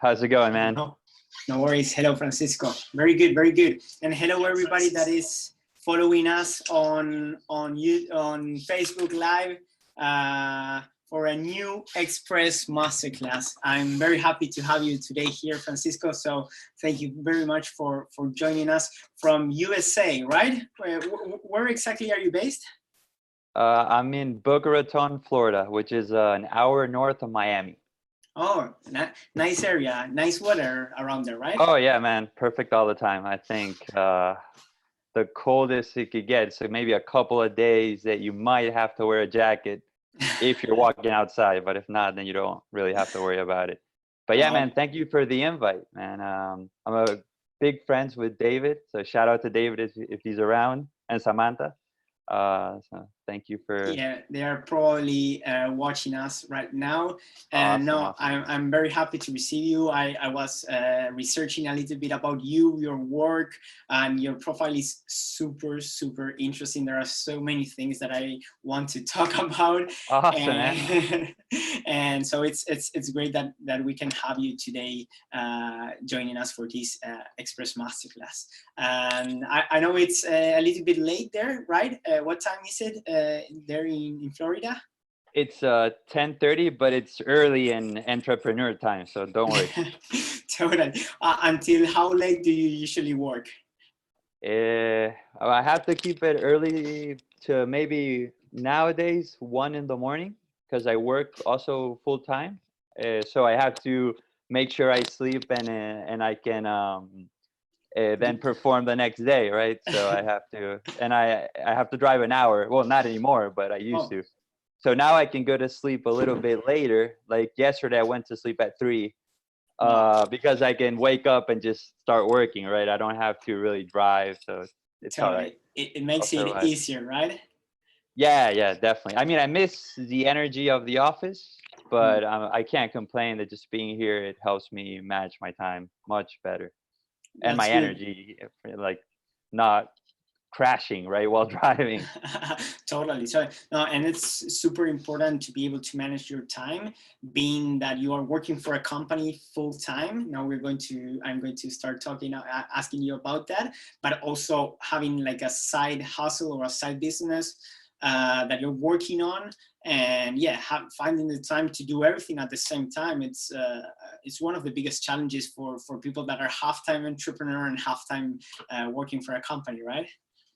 How's it going, man? No, no worries. Hello, Francisco. Very good, very good. And hello, everybody that is following us on Facebook Live for a new Express Masterclass. I'm very happy to have you today here, Francisco. So thank you very much for joining us from USA, right? Where exactly are you based? I'm in Boca Raton, Florida, which is an hour north of Miami. Oh, nice area, nice weather around there, right? Oh yeah, man, perfect all the time. I think the coldest it could get, so maybe a couple of days that you might have to wear a jacket if you're walking outside, but if not, then you don't really have to worry about it. But yeah, man, thank you for the invite, man. I'm a big friends with David, so shout out to David if he's around, and Samantha. So thank you for. Yeah, they are probably watching us right now. And Awesome. I'm very happy to receive you. I was researching a little bit about you, your work, and your profile is super interesting. There are so many things that I want to talk about. Awesome, man. And so it's great that we can have you today joining us for this Express Masterclass. And I know it's a little bit late there, right? What time is it there in Florida? It's 10:30, but it's early in entrepreneur time, so don't worry. Totally. Until how late do you usually work? I have to keep it early to maybe nowadays 1 in the morning because I work also full time. So I have to make sure I sleep and I can then perform the next day, right? So I have to, and I have to drive an hour. Well, not anymore, but I used to. So now I can go to sleep a little bit later. Like yesterday, I went to sleep at 3 because I can wake up and just start working, right? I don't have to really drive, so it's all right. It makes it easier, right? Yeah, definitely. I mean, I miss the energy of the office, but I can't complain that just being here, it helps me manage my time much better. And my energy, like not crashing right while driving. Totally. So no, and it's super important to be able to manage your time, being that you are working for a company full time. Now I'm going to start talking, asking you about that, but also having like a side hustle or a side business that you're working on, and finding the time to do everything at the same time. It's one of the biggest challenges for people that are half-time entrepreneur and half-time working for a company, right?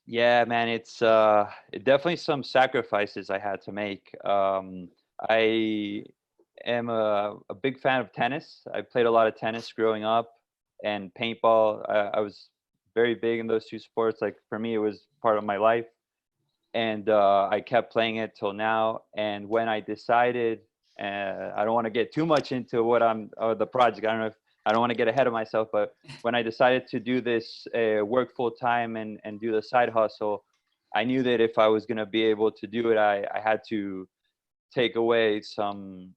Yeah, man, it's definitely some sacrifices I had to make. I am a big fan of tennis. I played a lot of tennis growing up, and paintball. I was very big in those two sports. Like for me, it was part of my life. And I kept playing it till now. And when I decided, I don't want to get too much into what the project. I don't want to get ahead of myself. But when I decided to do this work full time and do the side hustle, I knew that if I was going to be able to do it, I had to take away some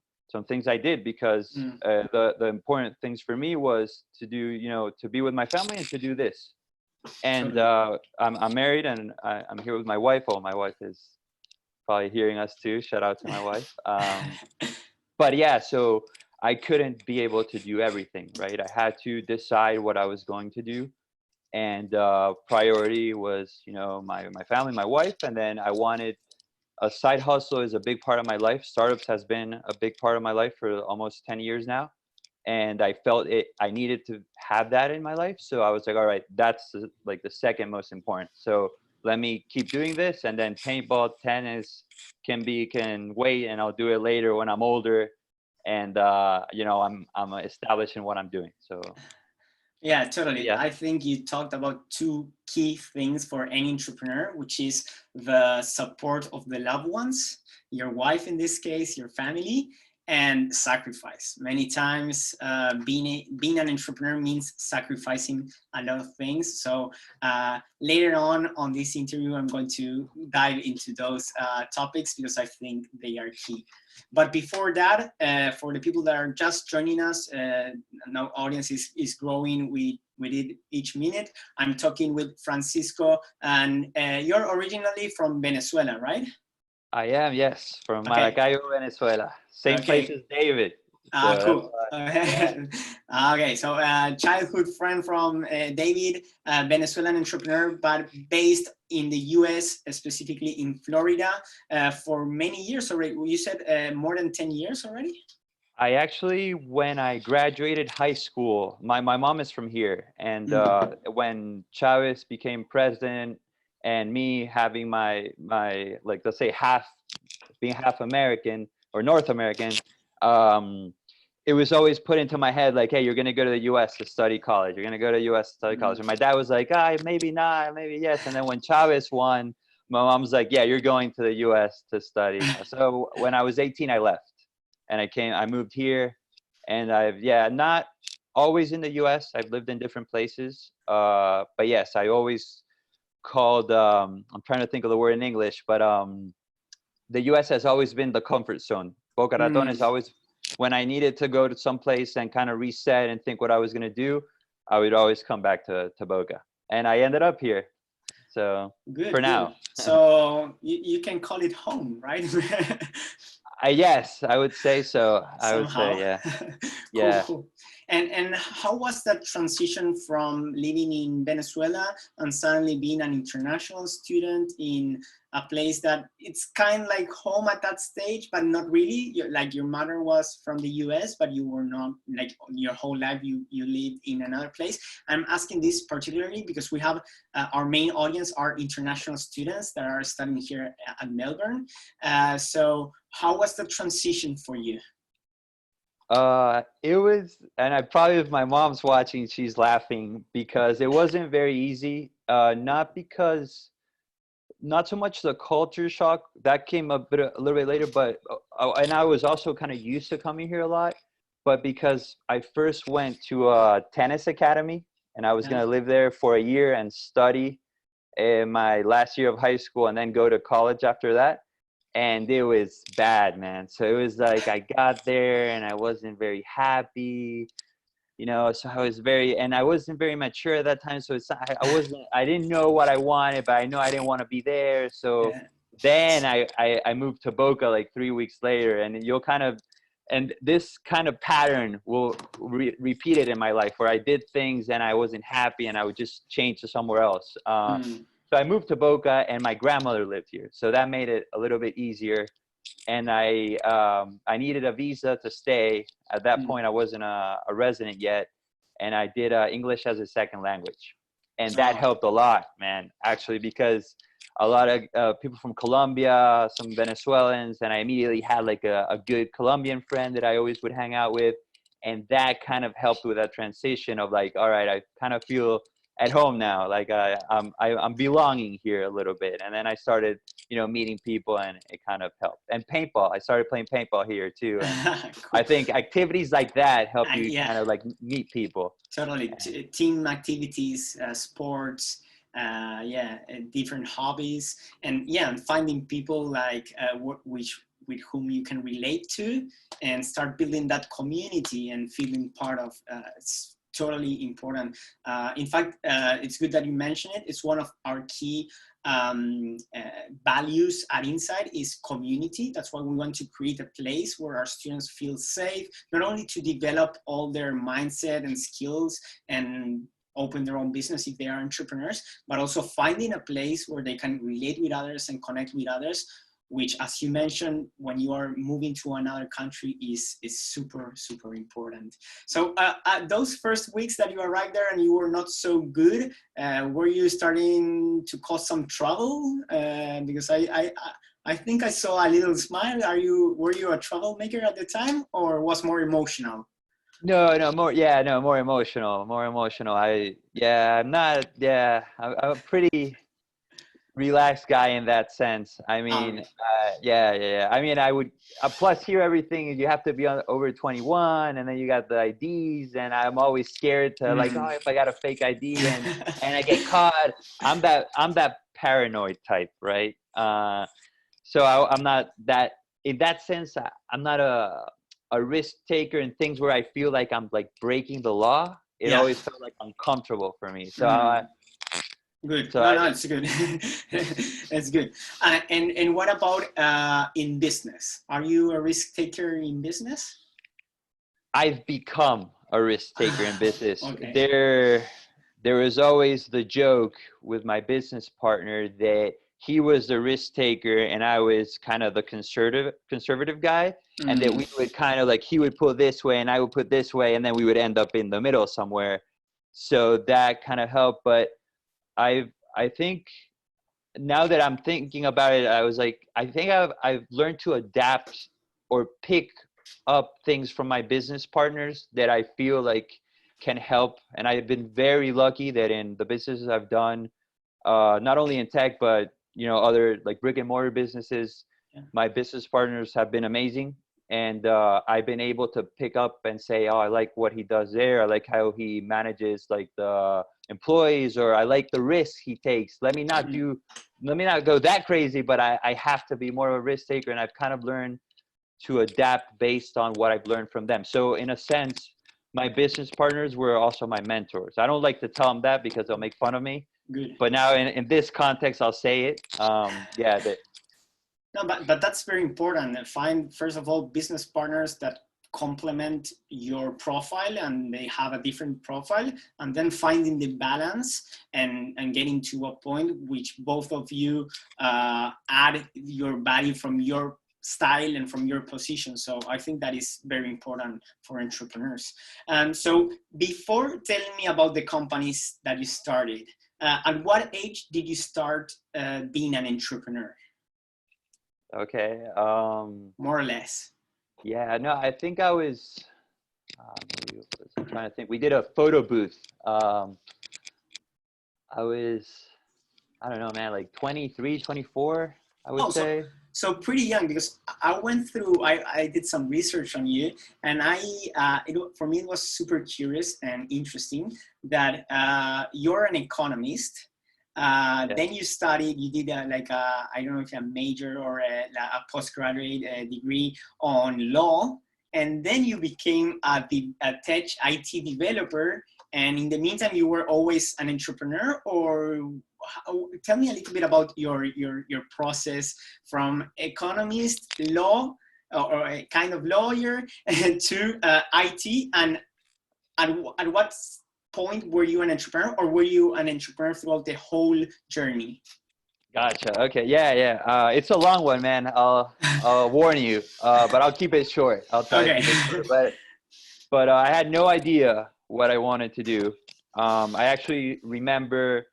things I did, because the important things for me was to do, to be with my family and to do this. And I'm married, and I'm here with my wife. Oh, my wife is probably hearing us too. Shout out to my wife. But yeah, so I couldn't be able to do everything, right? I had to decide what I was going to do. And priority was, my family, my wife. And then I wanted a side hustle is a big part of my life. Startups has been a big part of my life for almost 10 years now. And I felt I needed to have that in my life. So I was like, all right, that's like the second most important. So let me keep doing this. And then paintball, tennis can wait, and I'll do it later when I'm older. And, I'm established in what I'm doing. So. Yeah, totally. Yeah. I think you talked about two key things for any entrepreneur, which is the support of the loved ones, your wife in this case, your family, and sacrifice. Many times being an entrepreneur means sacrificing a lot of things. So later on this interview, I'm going to dive into those topics because I think they are key. But before that, for the people that are just joining us, now audience is growing with it each minute. I'm talking with Francisco, and you're originally from Venezuela, right? I am, yes, from Maracaibo, Venezuela. Same place as David. So that's Cool. why, yeah. Okay, so childhood friend from David, Venezuelan entrepreneur, but based in the US, specifically in Florida, for many years already. You said more than 10 years already? I actually, when I graduated high school, my mom is from here, and when Chavez became president, and me having my like, let's say, half being half American or North American, um, it was always put into my head like, hey, you're gonna go to the U.S. to study college. You're gonna go to the U.S. to study college. And my dad was like, ah, maybe not, maybe yes. And then when Chavez won, my mom was like, yeah, you're going to the U.S. to study. So when I was 18, I left, and I moved here, and I've, yeah, not always in the U.S. I've lived in different places, but yes, I always called. I'm trying to think of the word in English, but the U.S. has always been the comfort zone. Boca Raton Mm, is always, when I needed to go to some place and kind of reset and think what I was going to do, I would always come back to Boca. And I ended up here. So for good, good. now, So you can call it home, right? yes, I would say so. I would say, Somehow. yeah. Cool, Yeah. cool. And how was that transition from living in Venezuela and suddenly being an international student in a place that it's kind of like home at that stage, but not really? Like your mother was from the US, but you were not, like your whole life you lived in another place. I'm asking this particularly because we have our main audience are international students that are studying here at Melbourne. So how was the transition for you? It was, and I probably, if my mom's watching, she's laughing because it wasn't very easy. Not because, not so much the culture shock that came a little bit later, but and I was also kind of used to coming here a lot, but because I first went to a tennis academy and I was Yeah. gonna live there for a year and study in my last year of high school and then go to college after that. And it was bad, man. So it was like I got there and I wasn't very happy, you know. So I was very, and I wasn't very mature at that time, so I didn't know what I wanted, but I know I didn't want to be there. So Yeah. then I moved to Boca like 3 weeks later, and you'll kind of, and this kind of pattern will repeat it in my life where I did things and I wasn't happy and I would just change to somewhere else. Mm. So I moved to Boca and my grandmother lived here, so that made it a little bit easier. And I needed a visa to stay. At that Mm. point, I wasn't a resident yet, and I did English as a second language, and that Oh, helped a lot, man. Actually, because a lot of people from Colombia, some Venezuelans, and I immediately had like a good Colombian friend that I always would hang out with, and that kind of helped with that transition of like, all right, I kind of feel at home now, like I'm belonging here a little bit, and then I started, you know, meeting people, and it kind of helped. And paintball, I started playing paintball here too, and I cool. think activities like that help you Yeah, kind of like meet people. totally. Team activities, sports, yeah, different hobbies, and yeah, and finding people like which with whom you can relate to, and start building that community and feeling part of. It's totally important. In fact, it's good that you mention it. It's one of our key values at Inside is community. That's why we want to create a place where our students feel safe, not only to develop all their mindset and skills and open their own business if they are entrepreneurs, but also finding a place where they can relate with others and connect with others, which, as you mentioned, when you are moving to another country is super, super important. So those first weeks that you arrived there and you were not so good, were you starting to cause some trouble? Because I think I saw a little smile. Were you a troublemaker at the time, or was more emotional? No, no, more, yeah, no, more emotional, more emotional. I'm not, yeah, I'm a pretty relaxed guy in that sense. I mean, Okay. yeah. I mean, I would, plus here, everything, you have to be over 21, and then you got the IDs, and I'm always scared to like, oh, Mm. if I got a fake ID and I get caught, I'm that paranoid type, right? So I'm not that, in that sense, I'm not a risk taker in things where I feel like I'm like breaking the law. It Yeah. always felt like uncomfortable for me. So Mm. Good. so No, I no, didn't. it's good. It's good. And what about in business? Are you a risk taker in business? I've become a risk taker in business. Okay. There was always the joke with my business partner that he was the risk taker and I was kind of the conservative guy, and that we would kind of like, he would pull this way and I would put this way, and then we would end up in the middle somewhere. So that kind of helped. But I think now that I'm thinking about it, I was like, I think I've learned to adapt or pick up things from my business partners that I feel like can help. And I've been very lucky that in the businesses I've done, not only in tech, but other like brick and mortar businesses, my business partners have been amazing. And I've been able to pick up and say, oh, I like what he does there. I like how he manages like the employees, or I like the risks he takes. Let me not go that crazy, but I have to be more of a risk taker. And I've kind of learned to adapt based on what I've learned from them. So in a sense, my business partners were also my mentors. I don't like to tell them that because they'll make fun of me. Good. But now in this context, I'll say it. No, but that's very important. Find, first of all, business partners that complement your profile and they have a different profile, and then finding the balance and getting to a point which both of you add your value from your style and from your position. So I think that is very important for entrepreneurs. So before telling me about the companies that you started, at what age did you start being an entrepreneur? Okay. More or less. Yeah, no, I think I was, I'm trying to think. We did a photo booth. I was, I don't know, man, like 23, 24, I would say. So pretty young, because I went through, I did some research on you, and for me, it was super curious and interesting that you're an economist. Then you studied, you did I don't know if a major or a postgraduate degree on law, and then you became a tech IT developer. And in the meantime, you were always an entrepreneur, or tell me a little bit about your process from economist, law, or a kind of lawyer to IT, and at what point were you an entrepreneur, or were you an entrepreneur throughout the whole journey? Gotcha. Okay. Yeah. It's a long one, man. I'll warn you, but I'll keep it short. I'll try to keep it short. But I had no idea what I wanted to do. I actually remember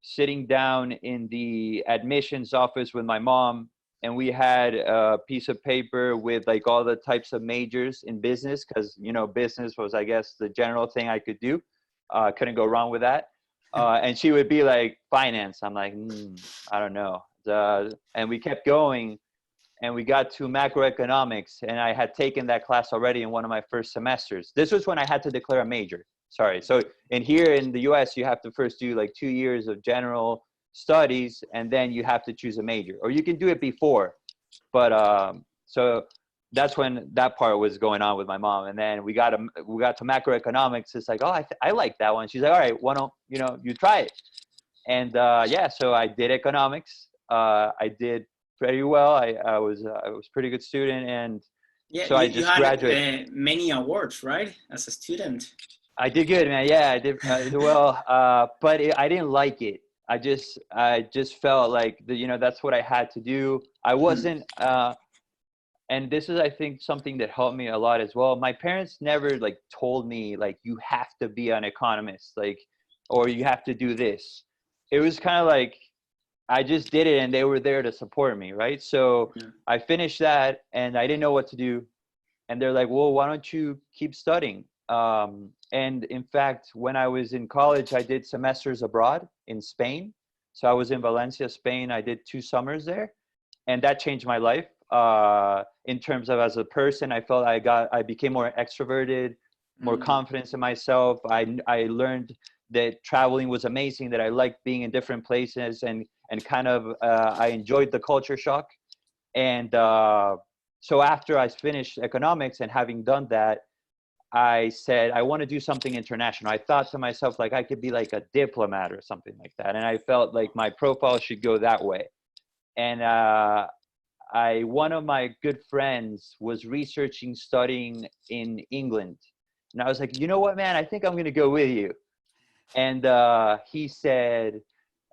sitting down in the admissions office with my mom, and we had a piece of paper with like all the types of majors in business, because business was, I guess, the general thing I could do. Couldn't go wrong with that. And she would be like, finance. I'm like, I don't know. And we kept going, and we got to macroeconomics, and I had taken that class already in one of my first semesters. This was when I had to declare a major. Sorry. So here in the US, you have to first do like 2 years of general studies, and then you have to choose a major, or you can do it before. But so that's when that part was going on with my mom. And then we got to macroeconomics. It's like, oh, I like that one. She's like, all right, why don't you try it? And so I did economics. I did pretty well. I was a pretty good student, and so I just graduated. Many awards, right, as a student? I did good, man. Yeah, I did well. But I didn't like it. I just felt like that's what I had to do. I wasn't. And this is, I think, something that helped me a lot as well. My parents never like told me like you have to be an economist, like, or you have to do this. It was kind of like I just did it, and they were there to support me, right? So I finished that, and I didn't know what to do. And they're like, well, why don't you keep studying? And in fact, when I was in college, I did semesters abroad in Spain. So I was in Valencia, Spain. I did 2 summers there, and that changed my life. In terms of as a person, I felt I became more extroverted, more confidence in myself. I learned that traveling was amazing, that I liked being in different places, and kind of I enjoyed the culture shock. And so after I finished economics and having done that, I said, I want to do something international. I thought to myself, like, I could be like a diplomat or something like that. And I felt like my profile should go that way. And one of my good friends was researching, studying in England. And I was like, you know what, man, I think I'm going to go with you. And he said,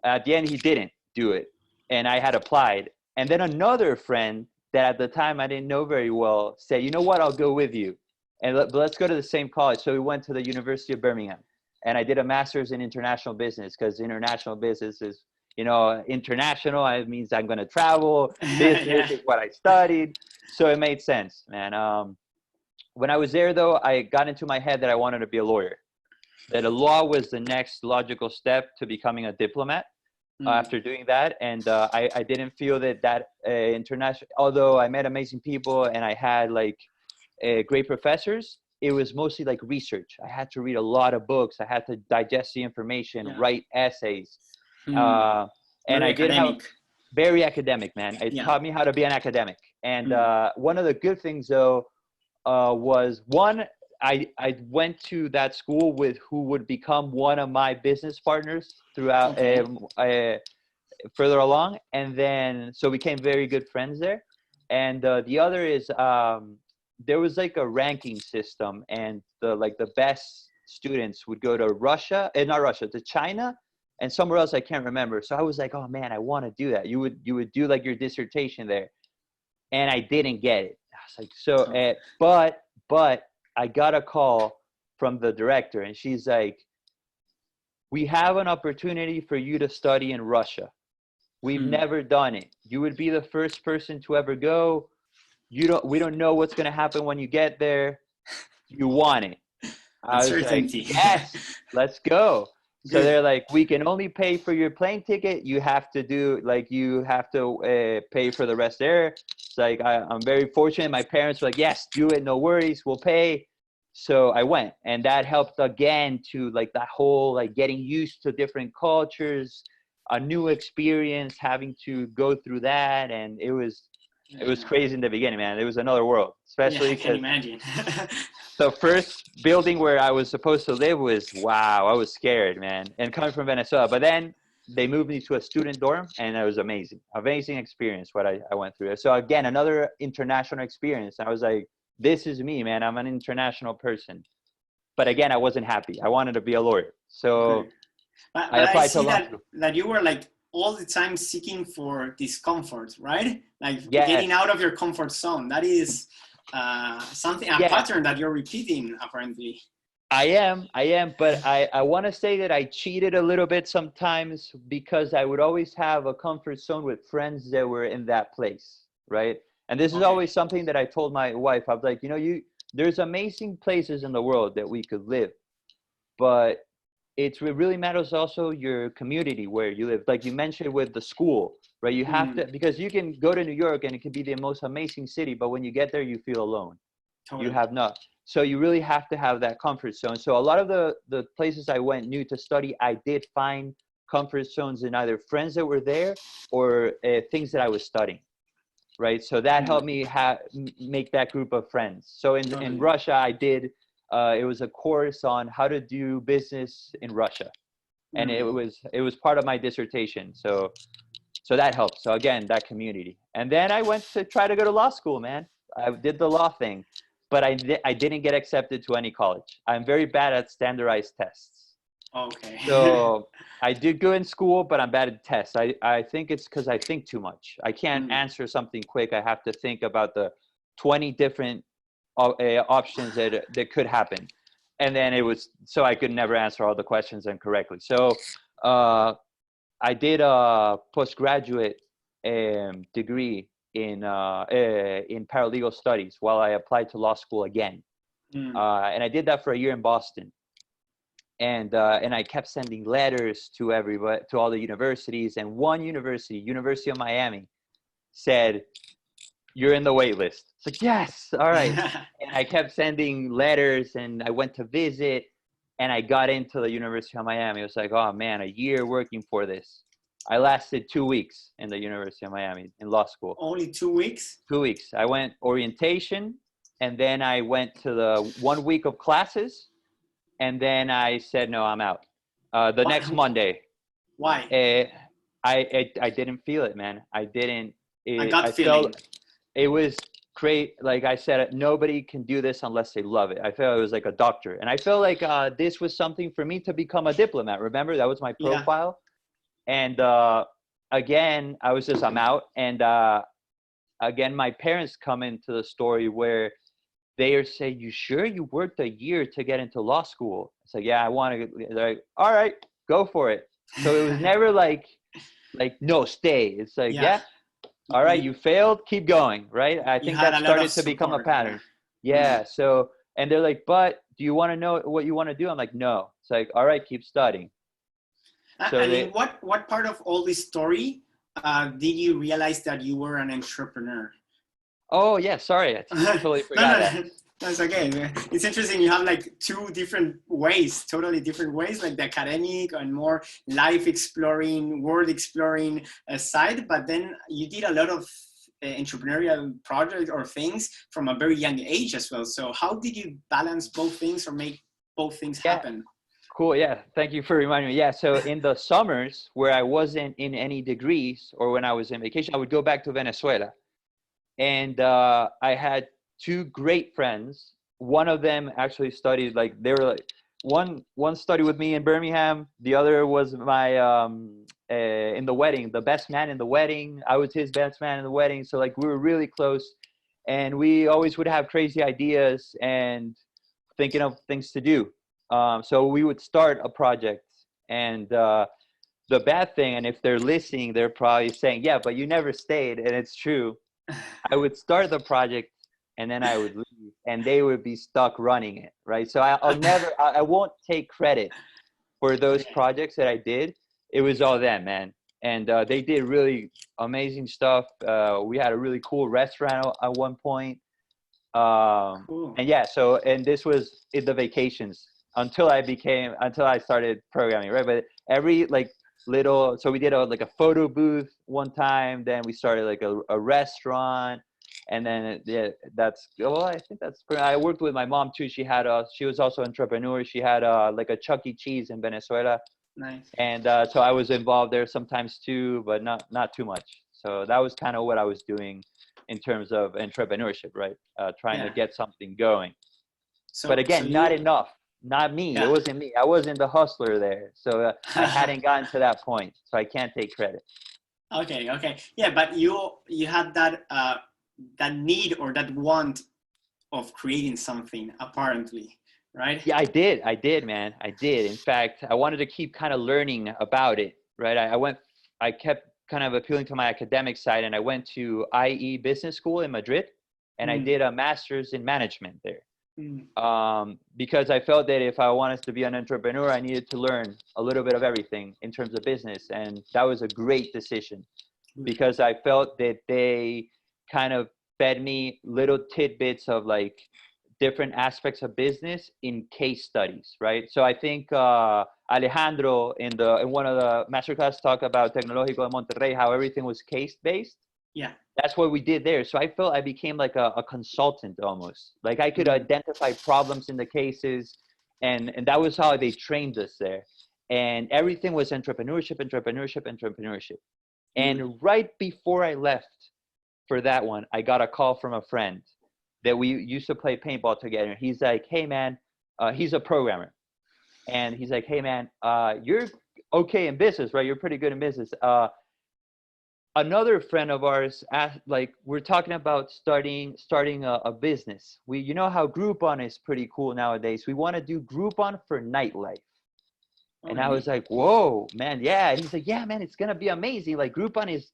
at the end, he didn't do it. And I had applied. And then another friend that at the time I didn't know very well said, you know what, I'll go with you. And let's go to the same college. So we went to the University of Birmingham. And I did a master's in international business, because international business is, you know, international. It means I'm going to travel. Business is what I studied. So it made sense, man. When I was there, though, I got into my head that I wanted to be a lawyer, that a law was the next logical step to becoming a diplomat. After doing that, and I didn't feel that international, although I met amazing people and I had like great professors, it was mostly like research. I had to read a lot of books. I had to digest the information, write essays. And very I did have academic. Very academic, man. It taught me how to be an academic. And one of the good things, though, was one, I went to that school with who would become one of my business partners throughout further along. And then, so we became very good friends there. And the other is, there was like a ranking system, and the best students would go to to China and somewhere else I can't remember. So I was like, oh man, I want to do that. You would do like your dissertation there. And I didn't get it. I was like, so, but I got a call from the director, and she's like, we have an opportunity for you to study in Russia. We've never done it. You would be the first person to ever go. We don't know what's going to happen when you get there. You want it. I was like, yes, let's go. So they're like, we can only pay for your plane ticket. You have to pay for the rest there. It's like, I'm very fortunate. My parents were like, yes, do it. No worries. We'll pay. So I went, and that helped again to like that whole, like getting used to different cultures, a new experience, having to go through that. And it was crazy in the beginning, man. It was another world, especially I can imagine. the first building where I was supposed to live was, wow, I was scared, man. And coming from Venezuela, but then they moved me to a student dorm, and it was amazing experience what I went through. So again, another international experience. I was like, this is me, man. I'm an international person. But again, I wasn't happy. I wanted to be a lawyer. So but I applied see to law school. that you were like all the time seeking for discomfort, right? Like Yes. getting out of your comfort zone. That is a pattern that you're repeating, apparently. I am, but I want to say that I cheated a little bit sometimes, because I would always have a comfort zone with friends that were in that place, right? And this is always something that I told my wife. I was like, there's amazing places in the world that we could live, but it really matters also your community where you live. Like you mentioned with the school, right? You have to, because you can go to New York and it can be the most amazing city, but when you get there, you feel alone. Totally. You have not. So you really have to have that comfort zone. So a lot of the places I went new to study, I did find comfort zones in either friends that were there or things that I was studying, right? So that helped me make that group of friends. So in Russia, I did, it was a course on how to do business in Russia. And it was part of my dissertation. So that helped. So again, that community. And then I went to try to go to law school, man. I did the law thing. But I didn't get accepted to any college. I'm very bad at standardized tests. Okay. So I did good in school, but I'm bad at tests. I think it's because I think too much. I can't answer something quick. I have to think about the 20 different options that could happen. And then so I could never answer all the questions incorrectly. So I did a postgraduate degree in paralegal studies while I applied to law school again. And I did that for a year in Boston. And I kept sending letters to everybody, to all the universities. And one University of Miami, said, you're in the wait list. It's like, yes, all right. And I kept sending letters, and I went to visit, and I got into the University of Miami. It was like, oh man, a year working for this. I lasted 2 weeks in the University of Miami in law school. Only 2 weeks? 2 weeks. I went orientation, and then I went to the 1 week of classes, and then I said, no, I'm out. The next Monday. Why? I didn't feel it, man. I didn't. A I gut feeling. felt it was great. Like I said, nobody can do this unless they love it. I felt it was like a doctor. And I felt like this was something for me to become a diplomat. Remember, that was my Yeah. profile. And again, I was just, I'm out. And again, my parents come into the story where they are saying, you sure you worked a year to get into law school? It's like, yeah, I want to. They're like, all right, go for it. So it was never like, no, stay. It's like, Yeah. yeah, all right, you failed, keep going, right? I You think had that a lot of started to become a support. pattern. Yeah. Yeah. So, and they're like, but do you want to know what you want to do? I'm like, no. It's like, all right, keep studying. So And in what part of all this story did you realize that you were an entrepreneur? Oh yeah, sorry, I totally forgot that. That's okay. It's interesting. You have like two different ways, totally different ways, like the academic and more life exploring, world exploring side. But then you did a lot of entrepreneurial projects or things from a very young age as well. So how did you balance both things or make both things happen? Cool. Yeah. Thank you for reminding me. Yeah. So in the summers where I wasn't in any degrees or when I was in vacation, I would go back to Venezuela. And I had two great friends. One of them actually studied, like they were like, one studied with me in Birmingham. The other was my in the wedding, the best man in the wedding. I was his best man in the wedding. So like we were really close, and we always would have crazy ideas and thinking of things to do. So we would start a project, and the bad thing, and if they're listening, they're probably saying, yeah, but you never stayed. And it's true. I would start the project and then I would leave and they would be stuck running it, right? So I won't take credit for those projects that I did. It was all them, man. And they did really amazing stuff. We had a really cool restaurant at one point. Cool. And yeah, so, and this was in the vacations until I started programming, right? But every like little, so we did like a photo booth one time, then we started like a restaurant, and then yeah, I think that's pretty, I worked with my mom too. She was also an entrepreneur. She had like a Chuck E. Cheese in Venezuela. Nice. And so I was involved there sometimes too, but not too much. So that was kind of what I was doing in terms of entrepreneurship, right? Trying to get something going. So, but again, not enough. Not me. Yeah. It wasn't me. I wasn't the hustler there. So I hadn't gotten to that point. So I can't take credit. Okay. Yeah, but you had that that need or that want of creating something, apparently, right? Yeah, I did, man. I did. In fact, I wanted to keep kind of learning about it, right? I kept kind of appealing to my academic side, and I went to IE Business School in Madrid, and I did a master's in management there. Because I felt that if I wanted to be an entrepreneur, I needed to learn a little bit of everything in terms of business. And that was a great decision because I felt that they kind of fed me little tidbits of like different aspects of business in case studies, right? So I think Alejandro in one of the masterclass talked about Tecnológico de Monterrey, how everything was case based. Yeah. That's what we did there. So I felt I became like a consultant almost. Like I could identify problems in the cases, and that was how they trained us there. And everything was entrepreneurship. And right before I left for that one, I got a call from a friend that we used to play paintball together. He's like, hey man, he's a programmer. And he's like, hey man, you're okay in business, right? You're pretty good in business. Another friend of ours asked, like, we're talking about starting a business. You know how Groupon is pretty cool nowadays. We want to do Groupon for nightlife. And I was like, whoa, man, yeah. And he's like, yeah, man, it's gonna be amazing. Like Groupon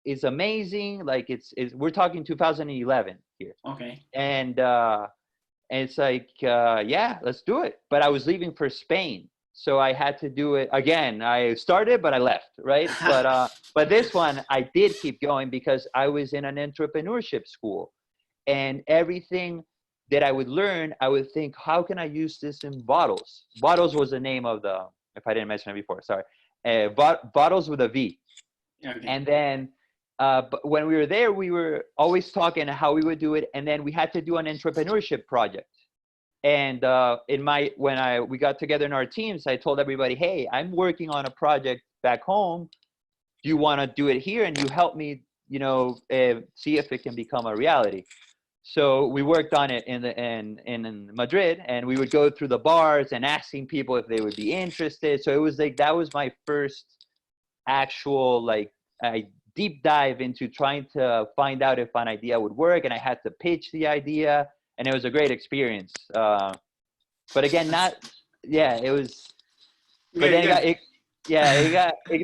is amazing. Like we're talking 2011 here. Okay. And it's like, yeah, let's do it. But I was leaving for Spain. So I had to do it again. I started, but I left, right? But this one, I did keep going because I was in an entrepreneurship school. And everything that I would learn, I would think, how can I use this in bottles? Bottles was the name of if I didn't mention it before, sorry. Bottles with a V. Okay. And then but when we were there, we were always talking how we would do it. And then we had to do an entrepreneurship project. And when we got together in our teams, I told everybody, hey, I'm working on a project back home. Do you want to do it here? And you help me, see if it can become a reality. So we worked on it in Madrid, and we would go through the bars and asking people if they would be interested. So it was like, that was my first actual deep dive into trying to find out if an idea would work, and I had to pitch the idea, and it was a great experience. But again, it was. But then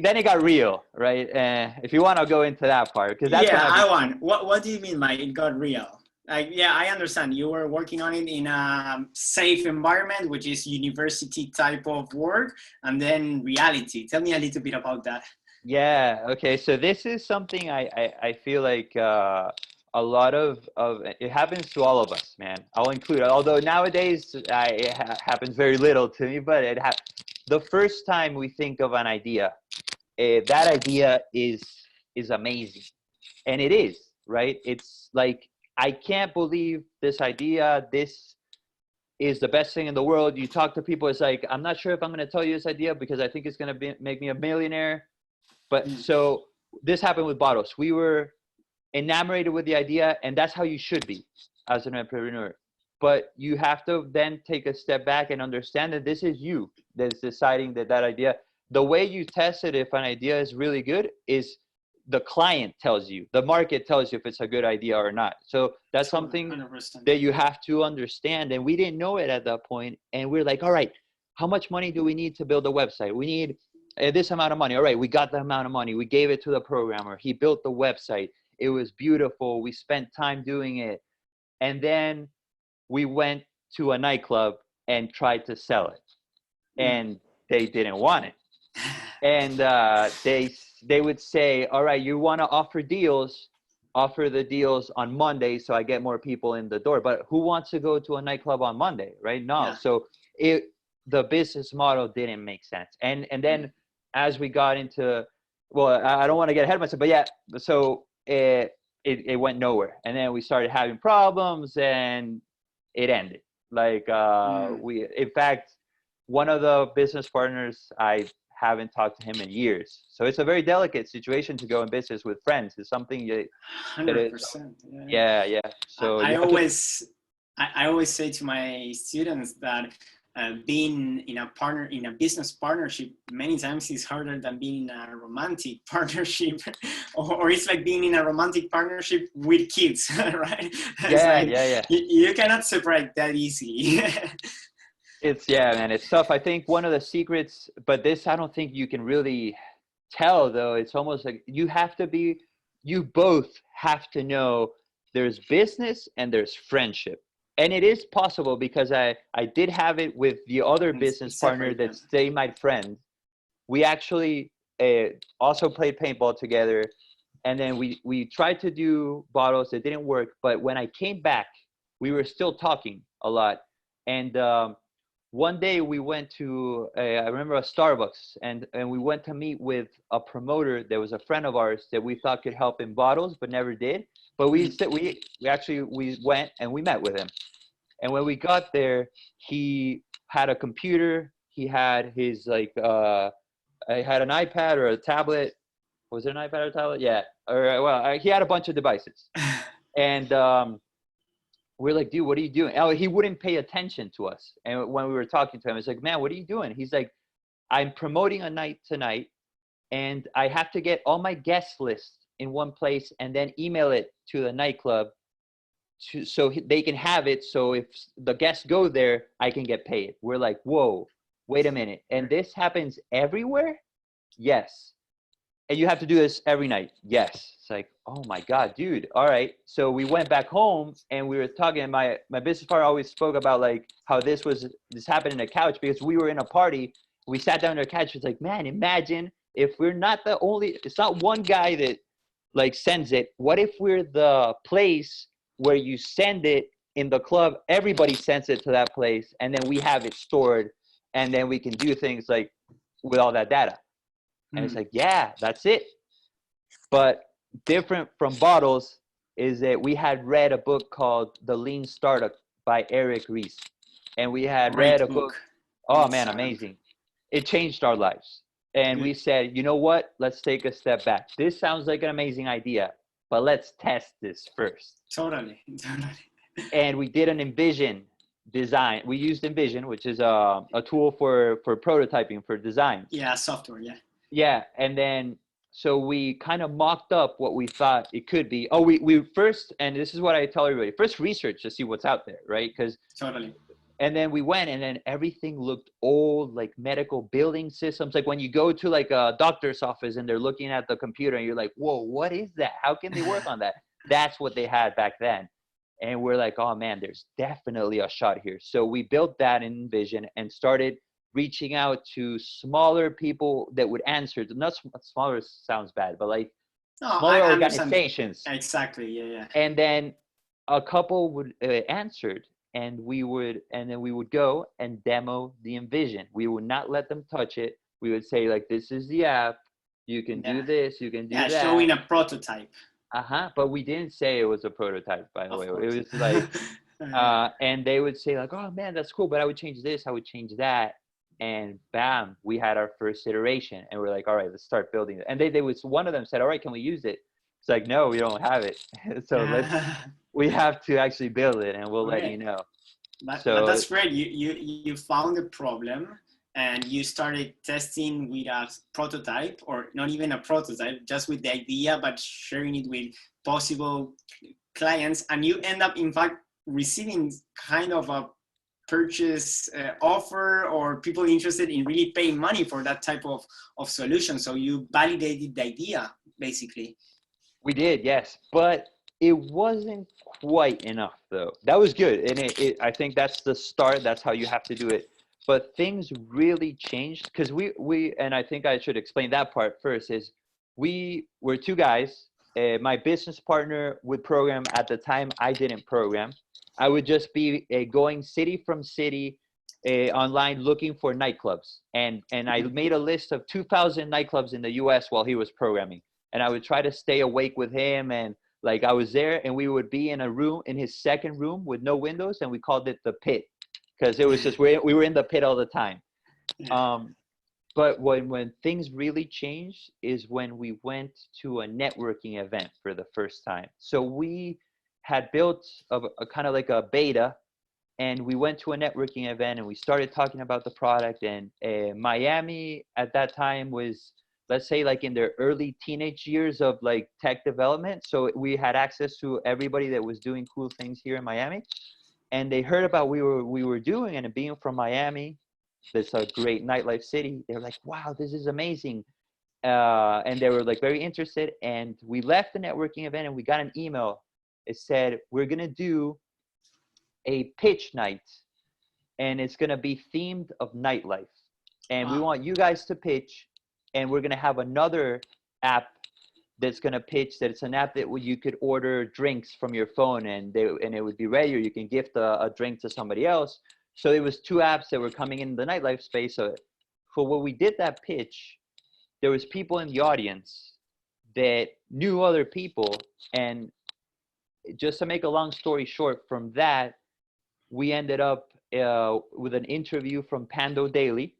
then it got real, right? If you want, I'll go into that part, because that's when I want. What do you mean by it got real? Like, yeah, I understand you were working on it in a safe environment, which is university type of work, and then reality. Tell me a little bit about that. Yeah. Okay. So this is something I feel like a lot of it happens to all of us, man. I'll include, although nowadays it happens very little to me, but the first time we think of an idea, that idea is amazing, and it is, right? It's like, I can't believe this idea. This is the best thing in the world. You talk to people, it's like, I'm not sure if I'm going to tell you this idea because I think it's going to make me a millionaire. But so this happened with bottles. We were enamored with the idea, and that's how you should be as an entrepreneur. But you have to then take a step back and understand that this is you that's deciding that idea. The way you test it, if an idea is really good, is the client tells you, the market tells you if it's a good idea or not. So that's something 100%. that you have to understand. And we didn't know it at that point. And we're like, all right, how much money do we need to build a website? We need this amount of money. All right, we got the amount of money. We gave it to the programmer. He built the website. It was beautiful. We spent time doing it. And then we went to a nightclub and tried to sell it. And they didn't want it. And they would say, all right, you want to offer the deals on Monday so I get more people in the door. But who wants to go to a nightclub on Monday, right? No. Yeah. So the business model didn't make sense. And then as we got into, well, I don't want to get ahead of myself, but yeah, so it went nowhere. And then we started having problems, and it ended. In fact, one of the business partners, I haven't talked to him in years. So it's a very delicate situation to go in business with friends. It's something 100%. Yeah. So I always say to my students that being in a business partnership many times is harder than being in a romantic partnership, or it's like being in a romantic partnership with kids, right? Yeah. You cannot separate that easy. Man, it's tough. I think one of the secrets, but this I don't think you can really tell, though. It's almost like you both have to know there's business and there's friendship. And it is possible, because I did have it with the other business partner that stayed my friend. We actually also played paintball together. And then we tried to do bottles. It didn't work. But when I came back, we were still talking a lot. And one day we went to, I remember, a Starbucks. And we went to meet with a promoter that was a friend of ours that we thought could help in bottles, but never did. But we went and we met with him. And when we got there, he had a computer. He had his I had an iPad or a tablet. Was it an iPad or a tablet? Yeah. He had a bunch of devices. And we're like, dude, what are you doing? He wouldn't pay attention to us. And when we were talking to him, it's like, man, what are you doing? He's like, I'm promoting a night tonight, and I have to get all my guest lists in one place and then email it to the nightclub so they can have it. So if the guests go there, I can get paid. We're like, whoa, wait a minute. And this happens everywhere? Yes. And you have to do this every night? Yes. It's like, oh my God, dude. All right. So we went back home and we were talking, and my business partner always spoke about like how this happened in a couch, because we were in a party. We sat down on a couch. It's like, man, imagine if we're not it's not one guy that like sends it. What if we're the place where you send it in the club, everybody sends it to that place, and then we have it stored, and then we can do things like with all that data. And it's like, yeah, that's it. But different from bottles is that we had read a book called The Lean Startup by Eric Ries. And we had read a book. Oh man, amazing. It changed our lives. And we said, you know what? Let's take a step back. This sounds like an amazing idea. but let's test this first. Totally. And we did an Envision design. We used Envision, which is a tool for prototyping, for design. Yeah, software, yeah. Yeah, and then so we kind of mocked up what we thought it could be. Oh, we first, and this is what I tell everybody, first research to see what's out there, right? Because Totally. and then we went, and then everything looked old, like medical billing systems. Like when you go to like a doctor's office and they're looking at the computer and you're like, whoa, what is that? How can they work on that? That's what they had back then. And we're like, oh man, there's definitely a shot here. So we built that in Envision and started reaching out to smaller people that would answer. Not smaller sounds bad, but like smaller organizations. Exactly, yeah. And then a couple would answered, and then we would go and demo the Envision. We would not let them touch it. We would say like, this is the app. You can do this. You can do that. Showing a prototype. But we didn't say it was a prototype, by the way. It was like, and they would say like, oh man, that's cool, but I would change this, I would change that. And bam, we had our first iteration, and we're like, all right, let's start building it. And one of them said, all right, can we use it? It's like, no, we don't have it. So we have to actually build it, and we'll let you know. But that's great. You found a problem, and you started testing with a prototype, or not even a prototype, just with the idea, but sharing it with possible clients. And you end up, in fact, receiving kind of a purchase offer, or people interested in really paying money for that type of solution. So you validated the idea, basically. We did, yes. But it wasn't quite enough, though. That was good. And I think that's the start. That's how you have to do it. But things really changed because and I think I should explain that part first, is we were two guys. My business partner would program. At the time, I didn't program. I would just be going city from city online looking for nightclubs. And I made a list of 2,000 nightclubs in the US while he was programming. And I would try to stay awake with him. And like I was there, and we would be in a room, in his second room with no windows. And we called it the pit, because it was just, we were in the pit all the time. But when things really changed is when we went to a networking event for the first time. So we had built a kind of like a beta, and we went to a networking event, and we started talking about the product. And Miami at that time was, let's say, like in their early teenage years of like tech development. So we had access to everybody that was doing cool things here in Miami. And they heard about we were doing, and being from Miami, that's a great nightlife city. They were like, wow, this is amazing. And they were like very interested. And we left the networking event, and we got an email. It said, we're going to do a pitch night, and it's going to be themed of nightlife. And we want you guys to pitch, and we're going to have another app that's going to pitch that it's an app that you could order drinks from your phone, and it would be ready, or you can gift a drink to somebody else. So it was two apps that were coming in the nightlife space. So for when we did that pitch, there was people in the audience that knew other people. And just to make a long story short, from that, we ended up with an interview from Pando Daily.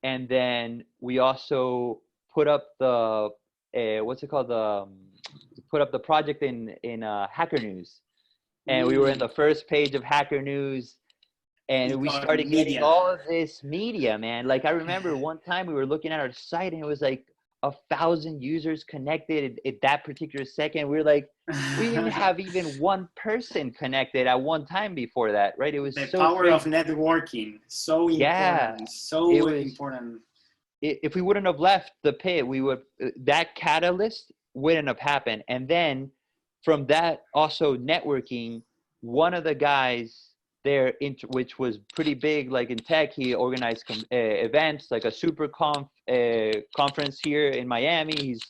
And then we also put up the, put up the project in Hacker News. And we were in the first page of Hacker News. And we started getting all of this media, man. Like I remember one time we were looking at our site, and it was like 1,000 users connected at that particular second. We were like, we didn't have even one person connected at one time before that, right? It was the so power crazy. of networking. So important. So important. If we wouldn't have left the pit, that catalyst wouldn't have happened. And then from that, also networking, one of the guys there, which was pretty big, like in tech, he organized events like a super conference here in Miami. He's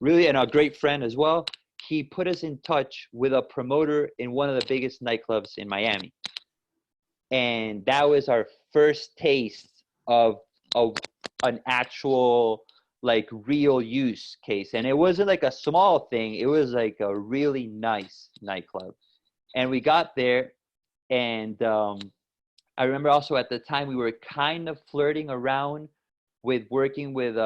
really a great friend as well. He put us in touch with a promoter in one of the biggest nightclubs in Miami. And that was our first taste of an actual like real use case. And it wasn't like a small thing. It was like a really nice nightclub. And we got there. And I remember also at the time we were kind of flirting around with working with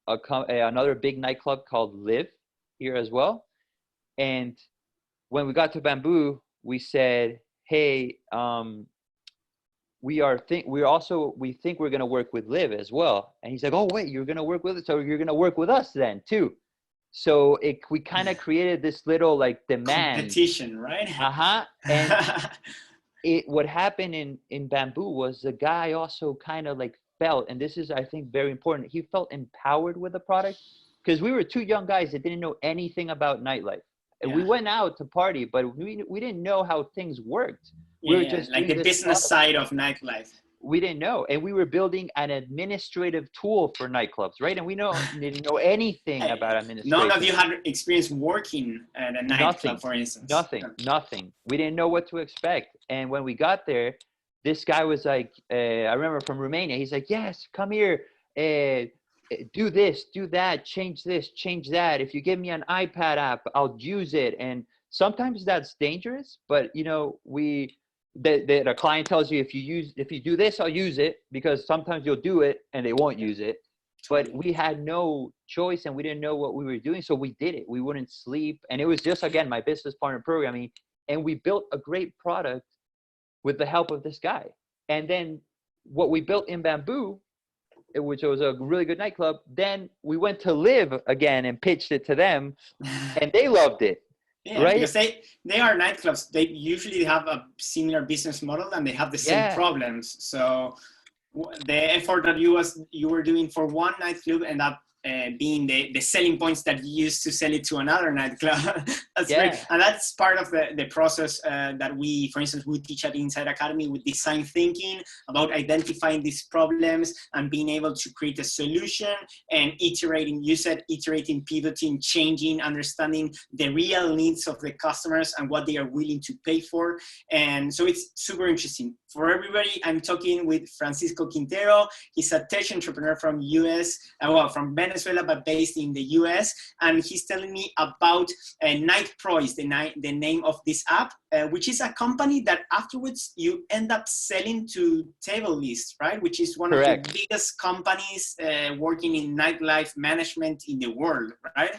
another big nightclub called Live. here as well. And when we got to Bamboo, we said, hey, we think we're going to work with Liv as well. And he's like, oh wait, you're going to work with it, so you're going to work with us then too. So we kind of created this little like demand competition, right? And what happened in Bamboo was the guy also kind of like felt, and this is I think very important, he felt empowered with the product, because we were two young guys that didn't know anything about nightlife. And we went out to party, but we didn't know how things worked. We were just like the business side of nightlife. We didn't know. And we were building an administrative tool for nightclubs, right? And we didn't know anything about administration. None of you had experience working at a nightclub, for instance. Nothing. We didn't know what to expect. And when we got there, this guy was like, I remember from Romania, he's like, yes, come here. Do this, do that, change this, change that. If you give me an iPad app, I'll use it. And sometimes that's dangerous, but you know, the client tells you, if you do this, I'll use it, because sometimes you'll do it and they won't use it. But we had no choice and we didn't know what we were doing. So we did it. We wouldn't sleep. And it was just, again, my business partner programming. And we built a great product with the help of this guy. And then what we built in Bamboo, which was a really good nightclub, then we went to Liv again and pitched it to them, and they loved it. Yeah, right? Because they are nightclubs. They usually have a similar business model and they have the same problems. So the effort that you were doing for one nightclub ended up being the selling points that you used to sell it to another nightclub. That's great. And that's part of the process that we, for instance, we teach at Inside Academy with design thinking, about identifying these problems and being able to create a solution and iterating. You said iterating, pivoting, changing, understanding the real needs of the customers and what they are willing to pay for. And so it's super interesting. For everybody, I'm talking with Francisco Quintero. He's a tech entrepreneur from from Venezuela, but based in the US. And he's telling me about NightPro, the name of this app, which is a company that afterwards you end up selling to TableList, right? Which is one of the biggest companies working in nightlife management in the world, right?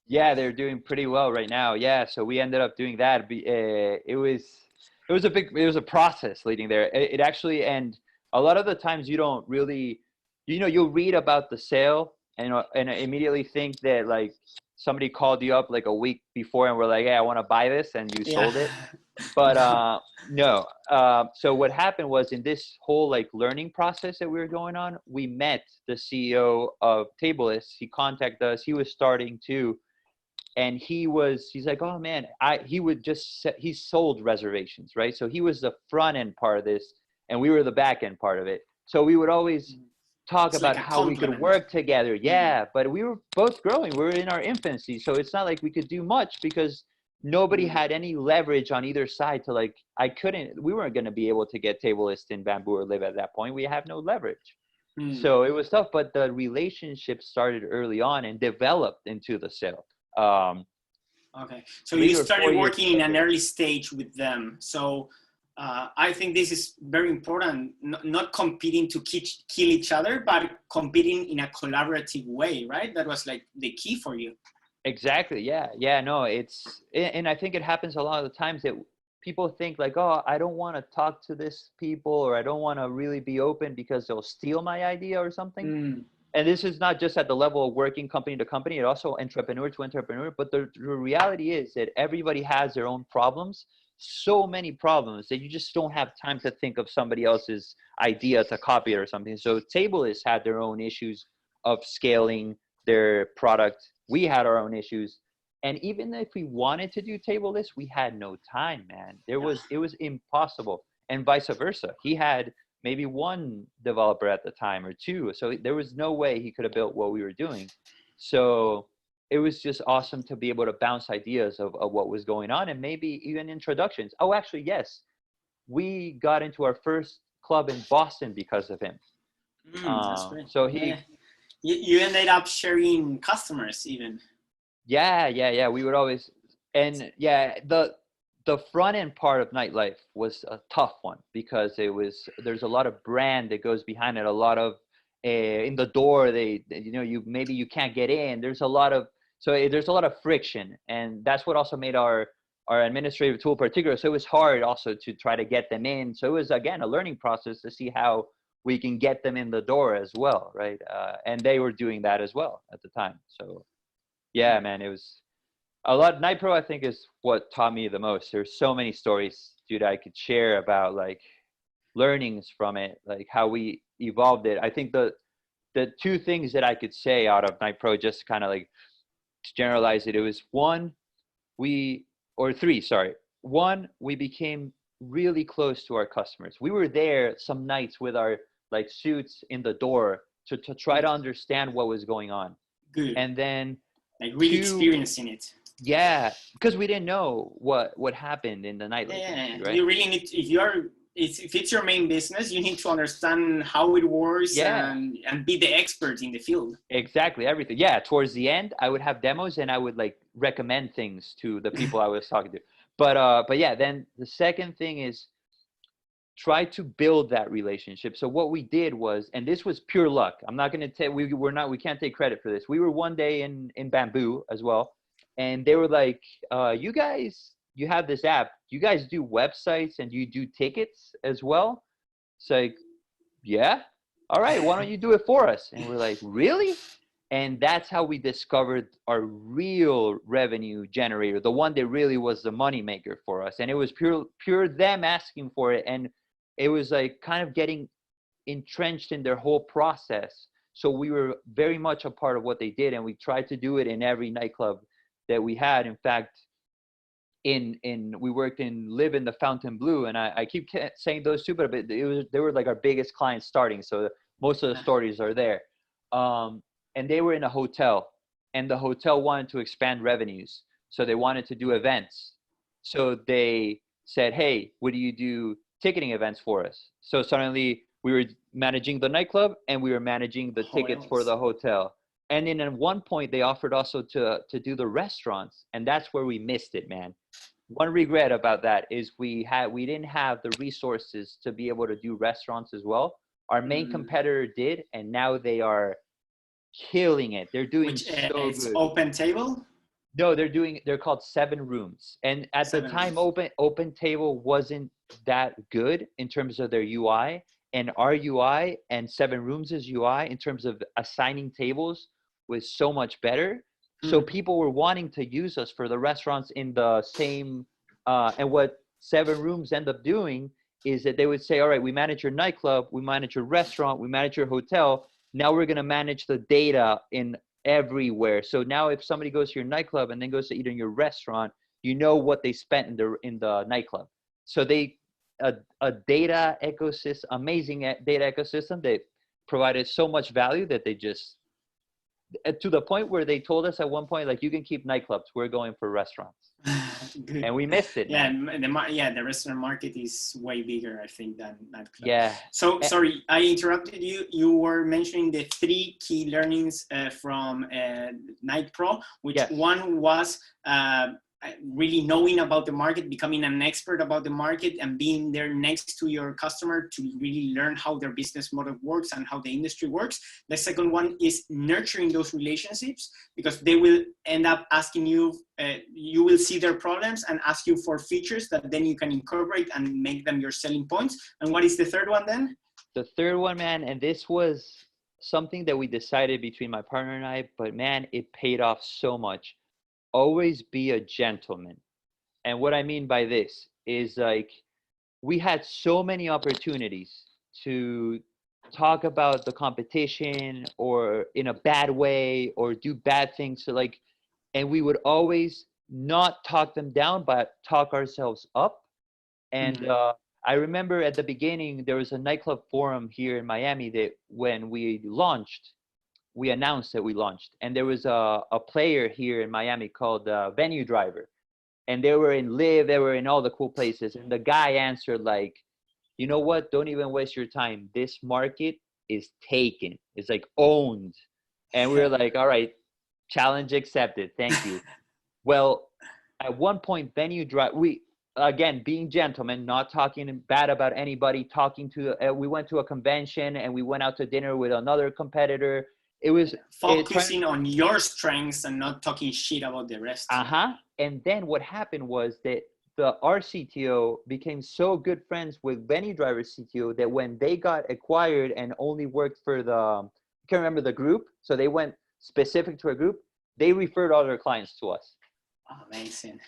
Yeah, they're doing pretty well right now. Yeah, so we ended up doing that. It was a process leading there. It actually, and a lot of the times you don't really, you'll read about the sale and immediately think that like somebody called you up like a week before and were like, hey, I want to buy this, and you sold it. But no. So what happened was, in this whole like learning process that we were going on, we met the CEO of TableList. He contacted us. He was starting too. And he's like, oh man, he sold reservations, right? So he was the front end part of this and we were the back end part of it. So we would always talk about like how we could work together. Yeah. But we were both growing. We were in our infancy. So it's not like we could do much because nobody had any leverage on either side to like, we weren't going to be able to get TableList in Bamboo or Liv at that point. We have no leverage. So it was tough, but the relationship started early on and developed into the sale. Okay, so you started working in an early stage with them. So I think this is very important, not competing to kill each other, but competing in a collaborative way, right? That was like the key for you. Exactly. Yeah, no, and I think it happens a lot of the times that people think like, oh, I don't want to talk to this people, or I don't want to really be open because they'll steal my idea or something. And this is not just at the level of working company to company, it also entrepreneur to entrepreneur. But the reality is that everybody has their own problems, so many problems that you just don't have time to think of somebody else's idea to copy it or something. So TableList had their own issues of scaling their product. We had our own issues. And even if we wanted to do TableList, we had no time, man. It was impossible. And vice versa. He had maybe one developer at the time or two. So there was no way he could have built what we were doing. So it was just awesome to be able to bounce ideas of what was going on, and maybe even introductions. Oh, actually, yes. We got into our first club in Boston because of him. That's great. So you ended up sharing customers even. Yeah. We would always, and yeah, the front end part of nightlife was a tough one because there's a lot of brand that goes behind it. A lot of in the door, you can't get in. There's a lot of So there's a lot of friction, and that's what also made our administrative tool particular. So it was hard also to try to get them in. So it was, again, a learning process to see how we can get them in the door as well, right? And they were doing that as well at the time. So yeah, man, it was a lot. Night Pro, I think, is what taught me the most. There's so many stories, dude, I could share about like learnings from it, like how we evolved it. I think the two things that I could say out of Night Pro, just kind of like to generalize it, it was one, we became really close to our customers. We were there some nights with our like suits in the door to try to understand what was going on. Good. And then like really experiencing it. Yeah, because we didn't know what happened in the nightlife. Yeah, right? You really need, if it's your main business, you need to understand how it works and be the expert in the field. Exactly, everything. Yeah, towards the end, I would have demos and I would like recommend things to the people I was talking to. But yeah, then the second thing is try to build that relationship. So what we did was, and this was pure luck. I'm not going to tell, we can't take credit for this. We were one day in Bamboo as well. And they were like, you guys, you have this app. You guys do websites and you do tickets as well? It's like, yeah. All right, why don't you do it for us? And we're like, really? And that's how we discovered our real revenue generator, the one that really was the money maker for us. And it was pure them asking for it. And it was like kind of getting entrenched in their whole process. So we were very much a part of what they did. And we tried to do it in every nightclub that we had. In fact, we worked live in the Fontainebleau, and I keep saying those two, but they were like our biggest clients starting. So most of the stories are there. And they were in a hotel, and the hotel wanted to expand revenues. So they wanted to do events. So they said, hey, would you do ticketing events for us? So suddenly we were managing the nightclub and we were managing the tickets for the hotel. And then at one point they offered also to do the restaurants, and that's where we missed it, man. One regret about that is we didn't have the resources to be able to do restaurants as well. Our main competitor did, and now they are killing it. They're doing it's good. Open Table? No, they're called 7 Rooms. And at the time, Open Table wasn't that good in terms of their UI. And our UI and 7 Rooms' UI in terms of assigning tables was so much better. So people were wanting to use us for the restaurants in the same, and what 7 Rooms end up doing is that they would say, all right, we manage your nightclub, we manage your restaurant, we manage your hotel. Now we're going to manage the data in everywhere. So now if somebody goes to your nightclub and then goes to eat in your restaurant, you know what they spent in the nightclub. So a data ecosystem, amazing data ecosystem that provided so much value that they just, to the point where they told us at one point, like, you can keep nightclubs, we're going for restaurants. And we missed it. Yeah, the restaurant market is way bigger, I think, than nightclub. Yeah. So sorry, I interrupted you. You were mentioning the 3 key learnings from Night Pro, which one was really knowing about the market, becoming an expert about the market, and being there next to your customer to really learn how their business model works and how the industry works. The second one is nurturing those relationships, because they will end up asking you, you will see their problems and ask you for features that then you can incorporate and make them your selling points. And what is the third one then? The third one, man, and this was something that we decided between my partner and I, but man, it paid off so much. Always be a gentleman. And what I mean by this is, like, we had so many opportunities to talk about the competition or in a bad way or do bad things. So like, and we would always not talk them down, but talk ourselves up. And I remember at the beginning, there was a nightclub forum here in Miami that when we announced that we launched, and there was a player here in Miami called Venue Driver, and they were in Live, they were in all the cool places, and the guy answered like, you know what, don't even waste your time, this market is taken, it's like owned. And we were like, all right, challenge accepted, thank you. Well, at one point, Venue Driver, we, again, being gentlemen, not talking bad about anybody, we went to a convention and we went out to dinner with another competitor. it was focusing on your strengths and not talking shit about the rest. And then what happened was that our CTO became so good friends with Benny Driver's CTO that when they got acquired and only worked for I can't remember the group, so they went specific to a group, they referred all their clients to us. Amazing.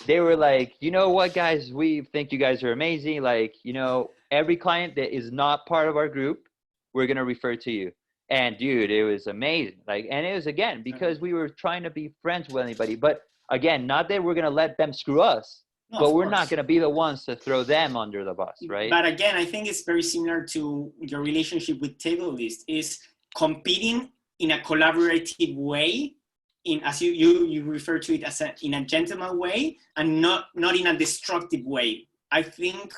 They were like, you know what, guys, we think you guys are amazing. Like, you know, every client that is not part of our group, we're going to refer to you. And dude, it was amazing. Like, and it was, again, because we were trying to be friends with anybody, but again, not that we're going to let them screw us, but we're not going to be the ones to throw them under the bus, right? But again, I think it's very similar to your relationship with TableList, is competing in a collaborative way, as you refer to it as in a gentleman way, and not in a destructive way. I think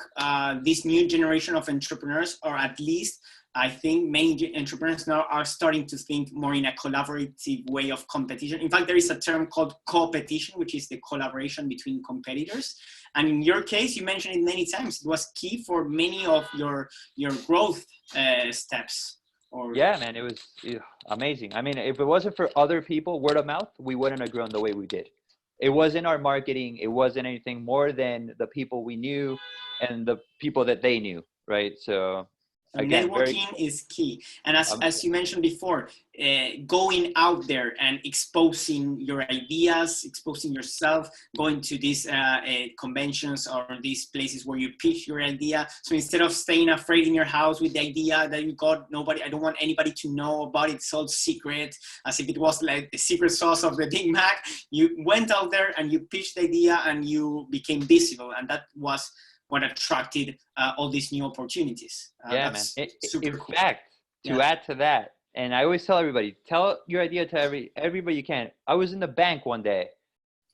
this new generation of entrepreneurs, or at least I think many entrepreneurs now, are starting to think more in a collaborative way of competition. In fact, there is a term called co-petition, which is the collaboration between competitors. And in your case, you mentioned it many times. It was key for many of your growth steps. Yeah, man, it was amazing. I mean, if it wasn't for other people, word of mouth, we wouldn't have grown the way we did. It wasn't our marketing. It wasn't anything more than the people we knew and the people that they knew, right? So again, networking is key. And as you mentioned before, going out there and exposing your ideas, exposing yourself, going to these conventions or these places where you pitch your idea. So instead of staying afraid in your house with the idea that you got, I don't want anybody to know about it, it's all secret, as if it was like the secret sauce of the Big Mac, you went out there and you pitched the idea and you became visible. And that was what attracted all these new opportunities. Yeah, man. In fact, to add to that, and I always tell everybody, tell your idea to everybody you can. I was in the bank one day,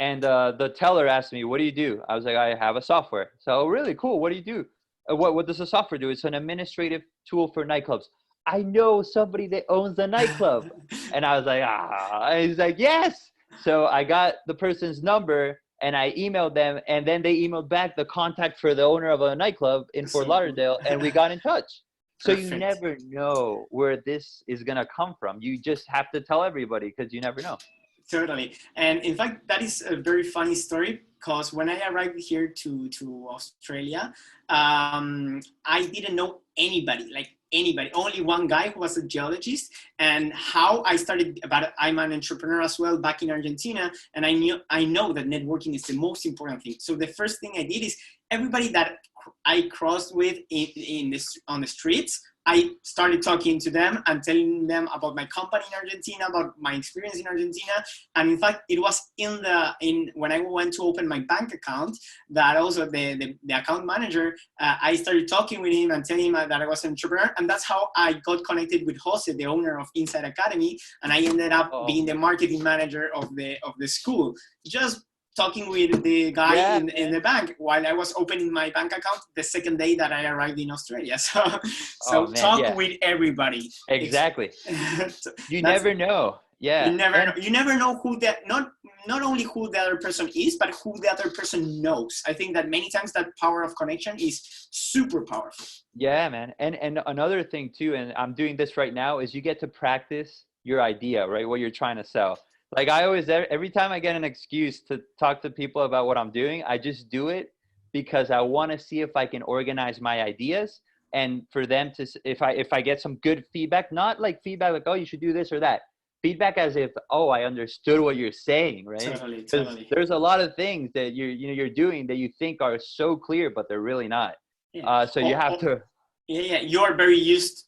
and the teller asked me, "What do you do?" I was like, "I have a software." So, really cool. What do you do? What does the software do? It's an administrative tool for nightclubs. I know somebody that owns the nightclub, and I was like, He's like, yes. So I got the person's number. And I emailed them, and then they emailed back the contact for the owner of a nightclub in Fort Lauderdale, and we got in touch. So you never know where this is going to come from. You just have to tell everybody, because you never know. Totally. And in fact, that is a very funny story, because when I arrived here to Australia, I didn't know anybody, only one guy who was a geologist. And how I started, I'm an entrepreneur as well back in Argentina, and I know that networking is the most important thing. So the first thing I did is everybody that I crossed with on the streets, I started talking to them and telling them about my company in Argentina, about my experience in Argentina. And in fact, it was when I went to open my bank account that also the account manager, I started talking with him and telling him that I was an entrepreneur. And that's how I got connected with Jose, the owner of Inside Academy. And I ended up being the marketing manager of the school. Just talking with the guy in the bank while I was opening my bank account the second day that I arrived in Australia. So talk with everybody. Exactly. You never know. Yeah. You never know who that, not only who the other person is, but who the other person knows. I think that many times that power of connection is super powerful. Yeah, man. And another thing too, and I'm doing this right now, is you get to practice your idea, right? What you're trying to sell. Like I always, every time I get an excuse to talk to people about what I'm doing, I just do it because I want to see if I can organize my ideas, and for them to, if I get some good feedback, not like feedback like, oh, you should do this or that. Feedback as if, oh, I understood what you're saying, right? Totally. There's a lot of things that you're doing that you think are so clear, but they're really not. Yeah. So you have to. Yeah. You are very used.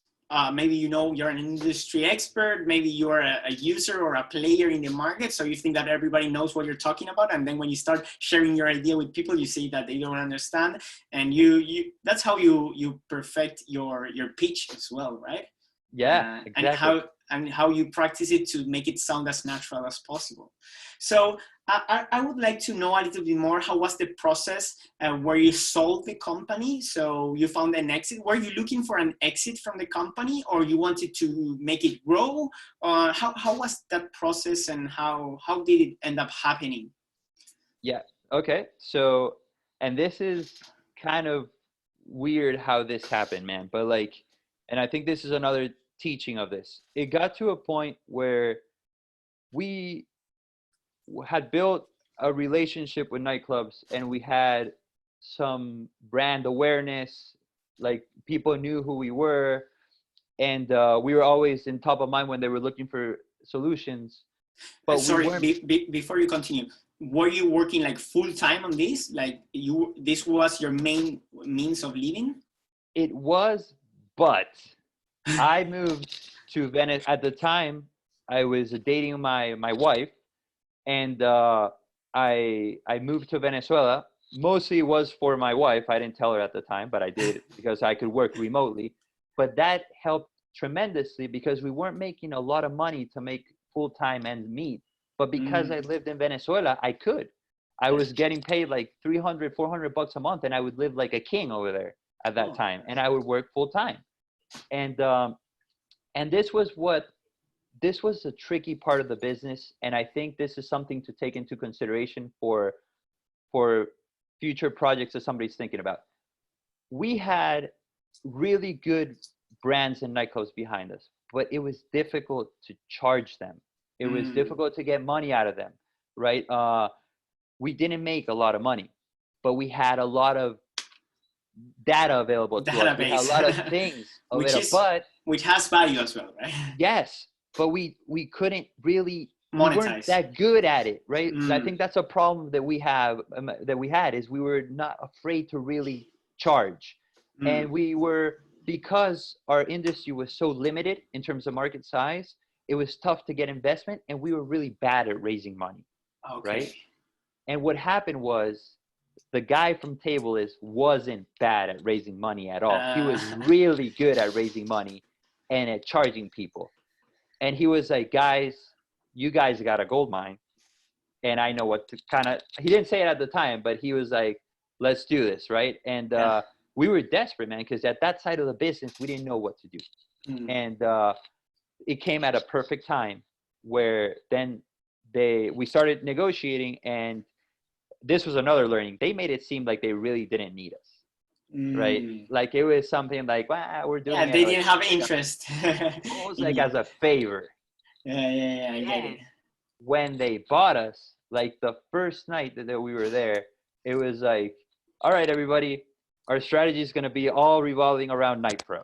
Maybe you're an industry expert, maybe you're a user or a player in the market, so you think that everybody knows what you're talking about, and then when you start sharing your idea with people, you see that they don't understand, and you that's how you perfect your pitch as well, right? Yeah, exactly. And how you practice it to make it sound as natural as possible. So I would like to know a little bit more, how was the process where you sold the company? So you found an exit. Were you looking for an exit from the company, or you wanted to make it grow? How was that process, and how did it end up happening? Yeah, okay. So, and this is kind of weird how this happened, man. But like, and I think this is another teaching of this. It got to a point where we had built a relationship with nightclubs, and we had some brand awareness, like people knew who we were, and we were always in top of mind when they were looking for solutions. But we Sorry, weren't. before you continue, were you working like full time on this? Like this was your main means of living? It was, but I moved to Venice at the time. I was dating my wife, and I moved to Venezuela. Mostly it was for my wife. I didn't tell her at the time, but I did because I could work remotely. But that helped tremendously because we weren't making a lot of money to make full-time ends meet. But because I lived in Venezuela, I could. I was getting paid like 300, 400 bucks a month, and I would live like a king over there at that time, and I would work full-time. And this was the tricky part of the business, and I think this is something to take into consideration for future projects that somebody's thinking about. We had really good brands and nightclubs behind us, but it was difficult to charge them. It was difficult to get money out of them, right? We didn't make a lot of money, but we had a lot of data available to us. We had a lot of things available, which has value as well, right? Yes, but we couldn't really monetize. We weren't that good at it, right? I think that's a problem that we had is we were not afraid to really charge. And we were, because our industry was so limited in terms of market size, it was tough to get investment, and we were really bad at raising money. Okay. Right? And what happened was the guy from Table wasn't bad at raising money at all. He was really good at raising money and at charging people. And he was like, guys, you guys got a gold mine. And I know what to he didn't say it at the time, but he was like, let's do this, right? And we were desperate, man, because at that side of the business, we didn't know what to do. And it came at a perfect time where then we started negotiating, and this was another learning. They made it seem like they really didn't need us. Right? Like it was something like, wow, we're doing it. Yeah, they didn't have interest. Almost like as a favor. Yeah, I get it. When they bought us, like the first night that we were there, it was like, all right, everybody, our strategy is going to be all revolving around Night Pro.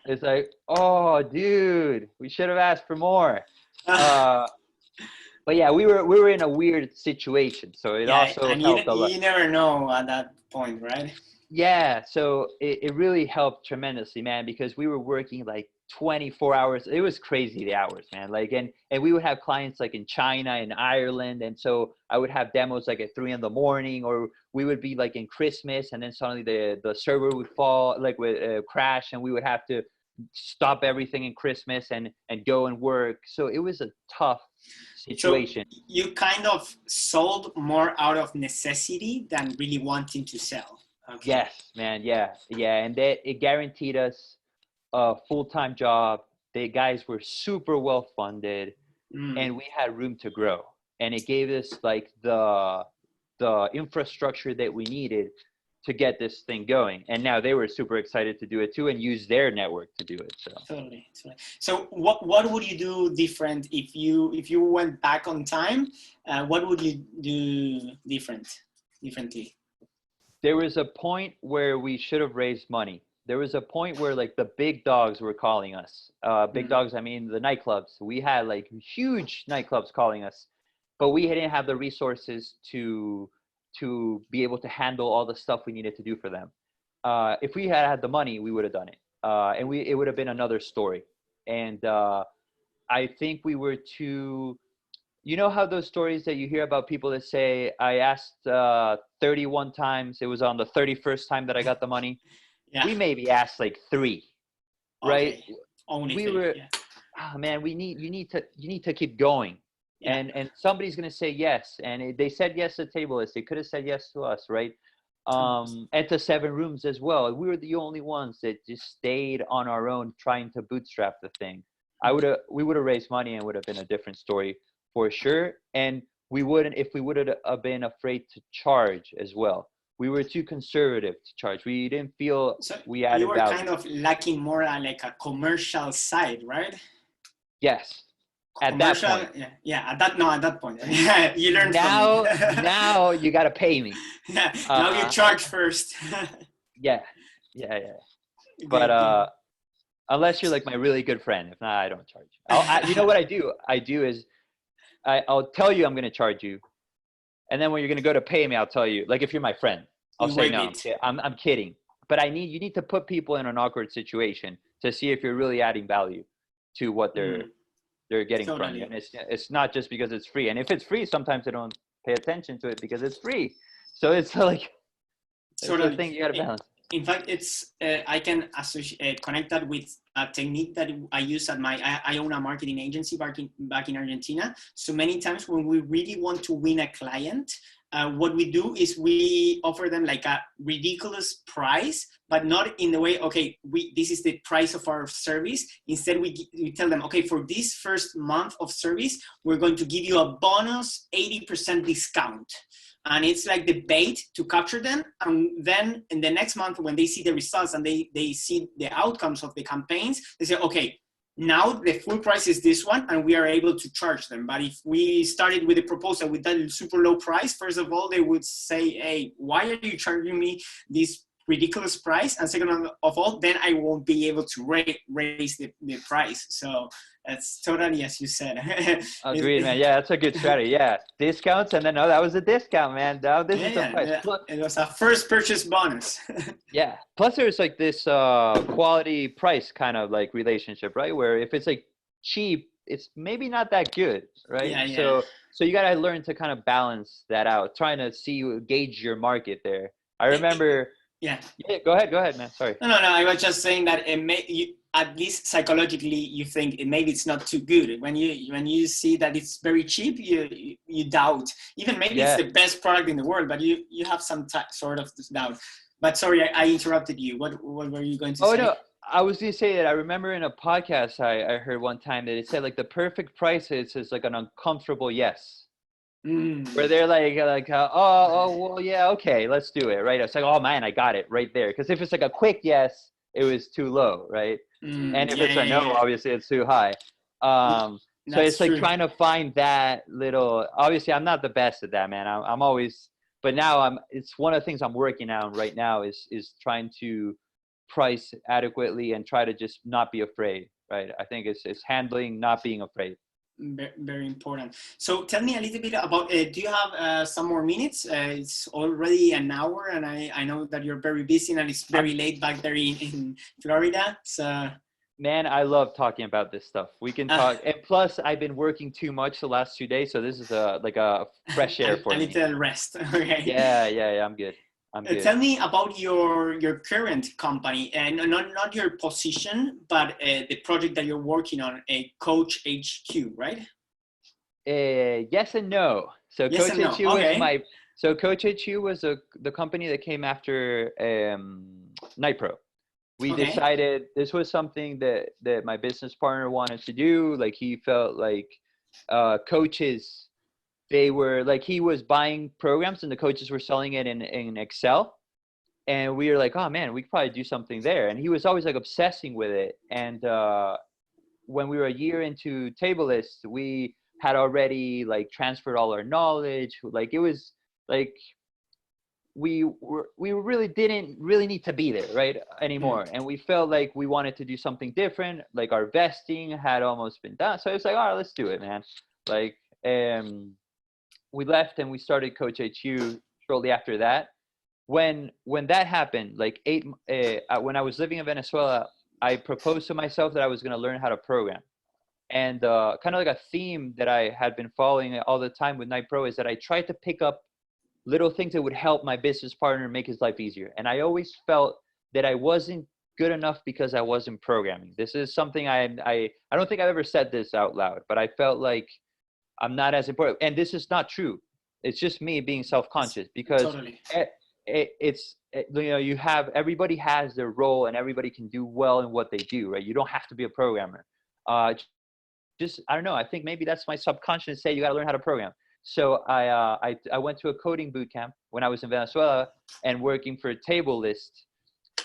It's like, oh, dude, we should have asked for more. But yeah, we were in a weird situation, so it also helped a lot. You never know at that point, right? Yeah, so it really helped tremendously, man, because we were working like 24 hours. It was crazy, the hours, man. Like, and we would have clients like in China and Ireland, and so I would have demos like at 3 a.m, or we would be like in Christmas, and then suddenly the server would fall, like would crash, and we would have to stop everything in Christmas and go and work. So it was a tough situation. So you kind of sold more out of necessity than really wanting to sell. Okay. Yes, man. Yeah. And it guaranteed us a full-time job. The guys were super well funded, and we had room to grow. And it gave us like the infrastructure that we needed to get this thing going. And now they were super excited to do it too, and use their network to do it. So totally. So what would you do different if you went back on time? What would you do differently? There was a point where we should have raised money. There was a point where like the big dogs were calling us. Big dogs, I mean the nightclubs. We had like huge nightclubs calling us, but we didn't have the resources to be able to handle all the stuff we needed to do for them. If we had the money, we would have done it. And it would have been another story. And I think we were too, you know how those stories that you hear about people that say, I asked 31 times, it was on the 31st time that I got the money. Yeah. We maybe asked like 3, right? Okay. Only we 3, were, yeah. Man, you need to keep going. Yeah. And somebody's going to say yes. And they said yes to Tableless. They could have said yes to us, right? And to 7 Rooms as well. We were the only ones that just stayed on our own trying to bootstrap the thing. We would have raised money, and would have been a different story for sure. And we wouldn't, if we would have been afraid to charge as well. we were too conservative to charge. We didn't feel So we you added were value. kind of lacking more like a commercial side, right? Yes. At that Commercial, point. yeah. At that point, you learned from me. Now you got to pay me. Yeah, now you charge first. Yeah. But Good. unless you're like my really good friend, if not, I don't charge. You know what I do? I'll tell you I'm going to charge you, and then when you're going to go to pay me, I'll tell you. Like if you're my friend, I'll You say waive no. it. I'm kidding. But you need to put people in an awkward situation to see if you're really adding value to what they're getting from you. And it's not just because it's free. And if it's free, sometimes they don't pay attention to it because it's free. So it's like it's the thing you got to balance. In fact, it's I can connect that with a technique that I use at I own a marketing agency back in Argentina. So many times when we really want to win a client, what we do is we offer them like a ridiculous price, but not in the way, okay, this is the price of our service. Instead, we tell them, okay, for this first month of service, we're going to give you a bonus 80% discount. And it's like the bait to capture them. And then in the next month, when they see the results and they see the outcomes of the campaigns, they say, okay, now the full price is this one, and we are able to charge them. But if we started with a proposal with that super low price, first of all, they would say, hey, why are you charging me this ridiculous price? And second of all, then I won't be able to raise the price. So that's totally as you said. Agreed, man. Yeah, that's a good strategy. Yeah, discounts, and then that was a discount, man. Now this is the price. Yeah. It was a first purchase bonus. Yeah. Plus, there's like this quality price kind of like relationship, right? Where if it's like cheap, it's maybe not that good, right? Yeah. So you gotta learn to kind of balance that out, trying to gauge your market there. I remember. Yeah. Go ahead, man. Sorry. No. I was just saying that at least psychologically, you think maybe it's not too good. When you see that it's very cheap, you doubt. Even maybe it's the best product in the world, but you have some sort of doubt. But sorry, I interrupted you. What were you going to say? Oh no, I was going to say that I remember in a podcast I heard one time that it said like the perfect price is like an uncomfortable yes. Where they're like oh well, yeah, okay, let's do it, right? It's like, oh man, I got it right there. Because if it's like a quick yes, it was too low, right? And if it's a no, obviously it's too high. So it's like trying to find that little. Obviously, I'm not the best at that, man. I'm always, but now it's one of the things I'm working on right now is trying to price adequately and try to just not be afraid, right? I think it's handling, not being afraid. Very important. So tell me a little bit about, do you have some more minutes? It's already an hour, and I know that you're very busy and it's very late back there in Florida. So, man, I love talking about this stuff. We can talk. And plus, I've been working too much the last 2 days, so this is like a fresh air for me. A little rest. Okay. Yeah, I'm good. Tell me about your current company, and not your position, but the project that you're working on, a Coach HQ, right? Yes and no. So yes Coach HQ was Coach HQ was the company that came after Nitro. We decided this was something that my business partner wanted to do. Like he felt like coaches. They were like, he was buying programs and the coaches were selling it in Excel. And we were like, oh man, we could probably do something there. And he was always like obsessing with it. And when we were a year into Tablelist, we had already like transferred all our knowledge. Like it was like, we really didn't really need to be there right anymore. And we felt like we wanted to do something different. Like our vesting had almost been done. So it's like, all right, let's do it, man. Like, we left and we started Coach HQ shortly after that. When that happened, like when I was living in Venezuela, I proposed to myself that I was going to learn how to program. And kind of like a theme that I had been following all the time with Night Pro is that I tried to pick up little things that would help my business partner make his life easier. And I always felt that I wasn't good enough because I wasn't programming. This is something I don't think I've ever said this out loud, but I felt like I'm not as important. And this is not true. It's just me being self-conscious because totally. You have, everybody has their role and everybody can do well in what they do, right? You don't have to be a programmer. I don't know. I think maybe that's my subconscious say you got to learn how to program. So I went to a coding boot camp when I was in Venezuela and working for a table list.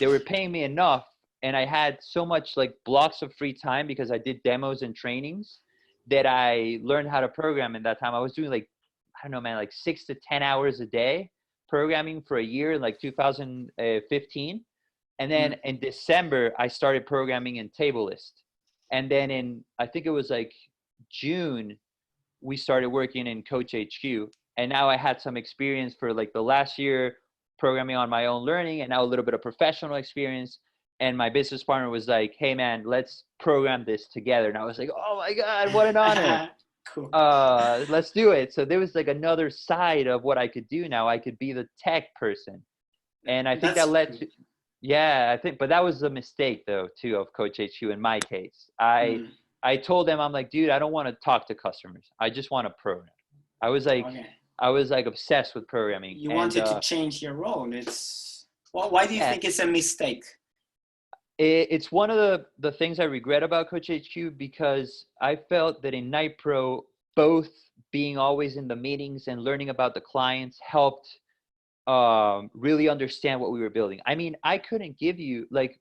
They were paying me enough, and I had so much like blocks of free time because I did demos and trainings that I learned how to program in that time. I was doing like, I don't know, man, like 6 to 10 hours a day programming for a year in like 2015. And then in December, I started programming in table list. And then I think it was like June, we started working in Coach HQ. And now I had some experience for like the last year programming on my own learning, and now a little bit of professional experience. And my business partner was like, hey man, let's program this together. And I was like, oh my God, what an honor. Cool. Let's do it. So there was like another side of what I could do now. I could be the tech person. And I think that led to, yeah, I think, but that was a mistake though, too, of Coach HQ in my case. I told them, I'm like, dude, I don't want to talk to customers. I just want to program. I was like obsessed with programming. You wanted to change your role. Well, why do you think it's a mistake? It's one of the things I regret about Coach HQ, because I felt that in Night Pro, both being always in the meetings and learning about the clients helped really understand what we were building. I mean, I couldn't give you like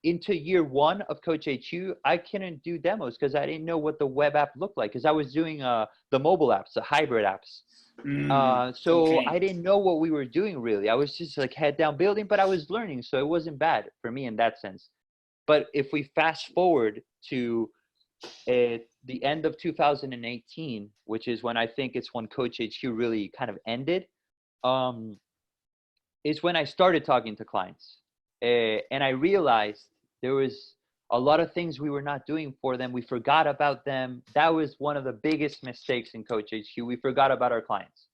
into year one of Coach HQ, I couldn't do demos because I didn't know what the web app looked like, because I was doing the mobile apps, the hybrid apps. I didn't know what we were doing really. I was just like head down building, but I was learning. So it wasn't bad for me in that sense. But if we fast forward to the end of 2018, which is when I think it's when Coach HQ really kind of ended, is when I started talking to clients. And I realized there was a lot of things we were not doing for them. We forgot about them. That was one of the biggest mistakes in Coach HQ. We forgot about our clients.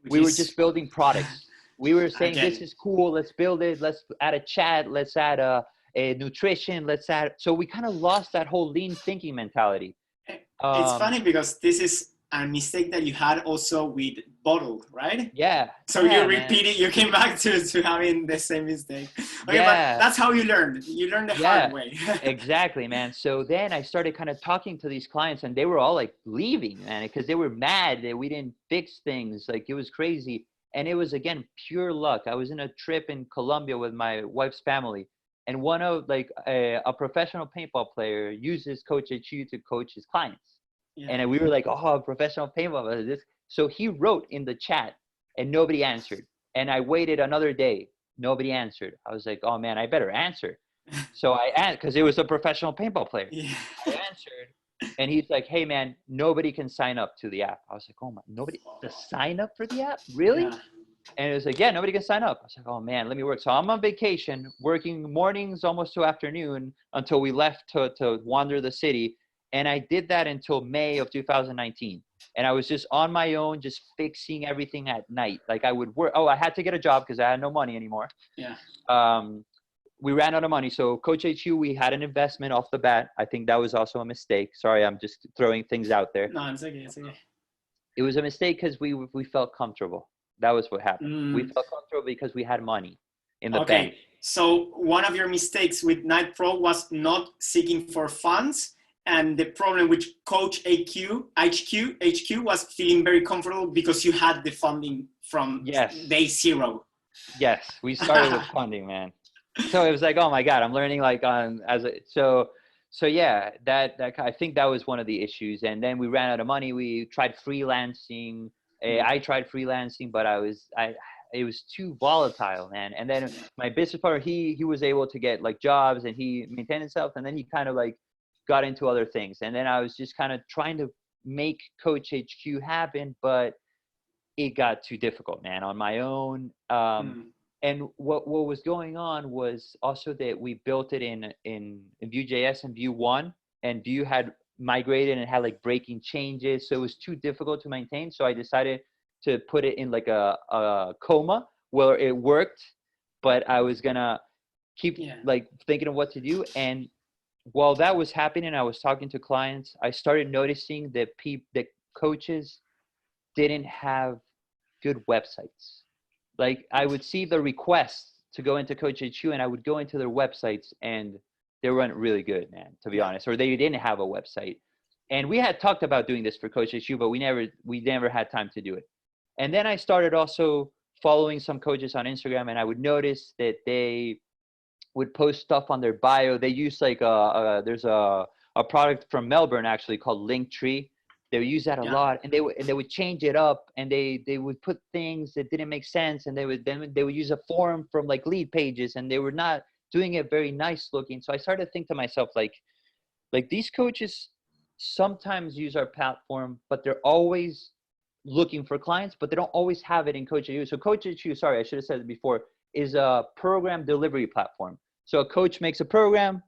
We were just building products. We were saying, this is cool. Let's build it. Let's add a chat. Let's add a nutrition. Let's add. So we kind of lost that whole lean thinking mentality. It's funny because this is a mistake that you had also with Bottled, right? Yeah. So you repeated, you came back to having the same mistake. Okay, yeah. But that's how you learned. You learned the hard way. Exactly, man. So then I started kind of talking to these clients, and they were all like leaving, man, because they were mad that we didn't fix things. Like it was crazy. And it was, again, pure luck. I was in a trip in Colombia with my wife's family, and one of like a professional paintball player uses Coach HQ to coach his clients. Yeah. And we were like, oh, professional paintball. This. So he wrote in the chat and nobody answered. And I waited another day. Nobody answered. I was like, oh man, I better answer. So I answered, because it was a professional paintball player. Yeah. I answered. And he's like, hey man, nobody can sign up to the app. I was like, oh my, nobody to sign up for the app? Really? Yeah. And it was like, yeah, nobody can sign up. I was like, oh man, let me work. So I'm on vacation, working mornings almost to afternoon until we left to wander the city. And I did that until May of 2019. And I was just on my own, just fixing everything at night. Like I would work. Oh, I had to get a job because I had no money anymore. Yeah. We ran out of money. So Coach HQ, we had an investment off the bat. I think that was also a mistake. Sorry, I'm just throwing things out there. No, it's okay. It's okay. It was a mistake because we felt comfortable. That was what happened. We felt comfortable because we had money in the bank. So one of your mistakes with Night Pro was not seeking for funds. And the problem with Coach HQ was feeling very comfortable because you had the funding from day zero. Yes, we started with funding, man. So it was like, oh my God, I'm learning like so yeah, that I think that was one of the issues. And then we ran out of money. We tried freelancing. I tried freelancing, but it was too volatile, man. And then my business partner, he was able to get like jobs and he maintained himself. And then he kind of like got into other things. And then I was just kind of trying to make Coach HQ happen, but it got too difficult, man, on my own. And what was going on was also that we built it in Vue.js and Vue 1, and Vue had migrated and had like breaking changes. So it was too difficult to maintain. So I decided to put it in like a coma where it worked, but I was gonna keep like thinking of what to do. And while that was happening, I was talking to clients, I started noticing that that coaches didn't have good websites. Like I would see the requests to go into Coach HQ, and I would go into their websites and they weren't really good, man, to be honest, or they didn't have a website. And we had talked about doing this for Coach HQ, but we never had time to do it. And then I started also following some coaches on Instagram, and I would notice that they would post stuff on their bio. They use like there's a product from Melbourne actually called Linktree. They would use that a lot, and they would change it up, and they would put things that didn't make sense, and they would use a form from like lead pages, and they were not doing it very nice looking. So I started to think to myself, like these coaches sometimes use our platform, but they're always looking for clients, but they don't always have it in Coach HQ. So Coach HQ, sorry, I should have said it before, is a program delivery platform. So a coach makes a program,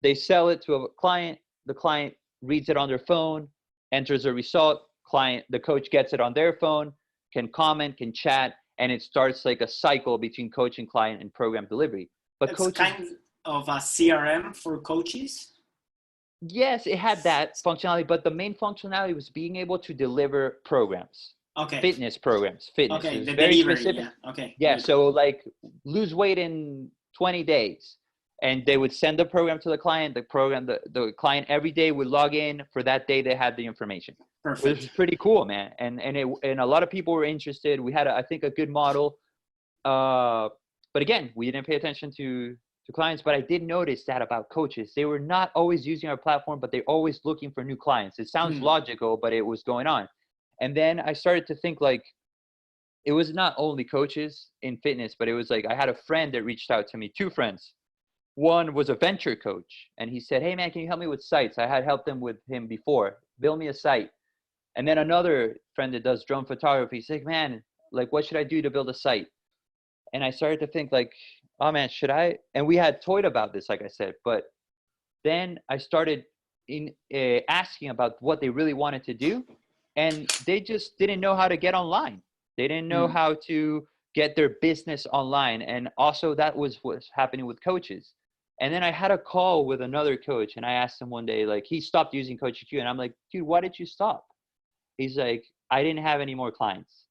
they sell it to a client, the client reads it on their phone, enters a result, the coach gets it on their phone, can comment, can chat, and it starts like a cycle between coach and client and program delivery. But it's kind of a CRM for coaches? Yes, it had that functionality, but the main functionality was being able to deliver programs. Okay. Fitness programs. Fitness. Okay, the very delivery, specific. Yeah. Okay. Yeah, so like lose weight in 20 days. And they would send the program to the client. The client every day would log in. For that day, they had the information. Perfect. Which is pretty cool, man. And a lot of people were interested. We had, I think, a good model. But again, we didn't pay attention to clients, but I did notice that about coaches. They were not always using our platform, but they're always looking for new clients. It sounds logical, but it was going on. And then I started to think like, it was not only coaches in fitness, but it was like, I had a friend that reached out to me, 2 friends. One was a venture coach, and he said, hey man, can you help me with sites? I had helped him before, build me a site. And then another friend that does drone photography, he's like, man, like, what should I do to build a site? And I started to think like, oh man, should I? And we had toyed about this, like I said, but then I started asking about what they really wanted to do. And they just didn't know how to get online. They didn't know how to get their business online. And also that was what's happening with coaches. And then I had a call with another coach, and I asked him one day, like, he stopped using Coach EQ, and I'm like, dude, why did you stop? He's like, I didn't have any more clients.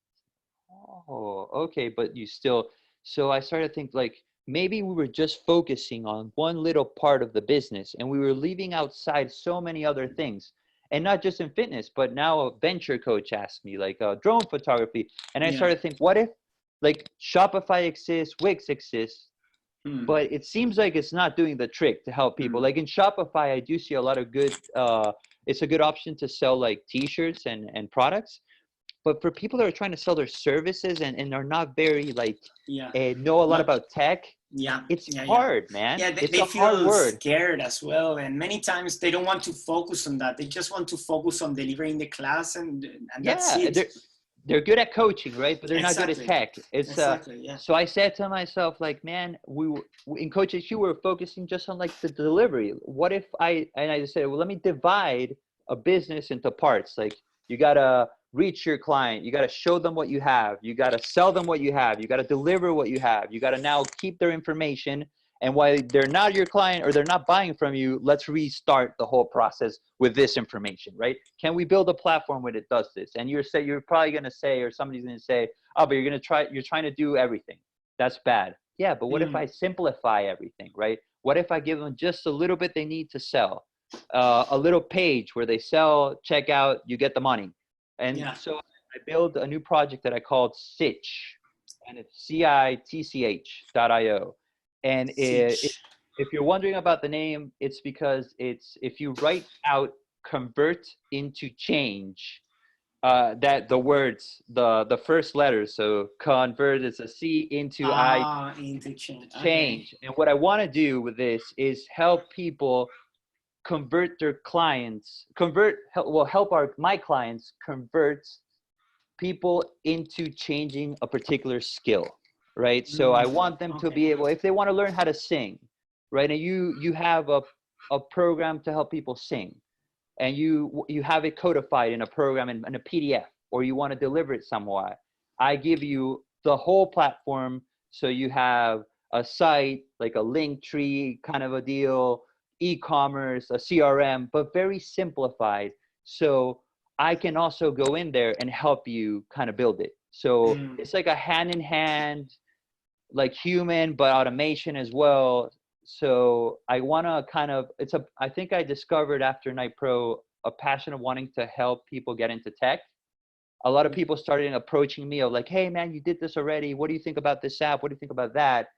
Oh, okay, but you still. So I started to think like, maybe we were just focusing on one little part of the business, and we were leaving outside so many other things. And not just in fitness, but now a venture coach asked me, like, drone photography. And I started to think, what if, like, Shopify exists, Wix exists, but it seems like it's not doing the trick to help people. Like in Shopify, I do see a lot of good, it's a good option to sell like t-shirts and products. But for people that are trying to sell their services and are not very like, know a lot about tech, it's hard, man. Yeah, they feel scared as well. And many times they don't want to focus on that. They just want to focus on delivering the class and that's it. They're good at coaching, right? But they're not good at tech. It's So I said to myself, like, man, in Coach HQ, we're focusing just on like the delivery. What if I said, well, let me divide a business into parts. Like, you got to reach your client. You got to show them what you have. You got to sell them what you have. You got to deliver what you have. You got to now keep their information. And while they're not your client or they're not buying from you, let's restart the whole process with this information, right? Can we build a platform where it does this? And you're probably going to say, or somebody's going to say, oh, but you're trying to do everything. That's bad. Yeah, but what if I simplify everything, right? What if I give them just a little bit they need to sell? A little page where they sell, check out, you get the money. And so I built a new project that I called Sitch, and it's CITCH.io. And if you're wondering about the name, it's because if you write out convert into change, that the words, the first letters, so convert is a C into into change. Change. Okay. And what I want to do with this is help people convert their clients, help my clients convert people into changing a particular skill. Right. So I want them to be able, if they want to learn how to sing, right. And you have a program to help people sing, and you have it codified in a program in a PDF, or you want to deliver it somewhere. I give you the whole platform. So you have a site, like a Linktree kind of a deal, e-commerce, a CRM, but very simplified. So I can also go in there and help you kind of build it. So it's like a hand in hand, like human, but automation as well. So I want to kind of, I think I discovered after Night Pro a passion of wanting to help people get into tech, a lot of people started approaching me of like, hey man, you did this already. What do you think about this app? What do you think about that?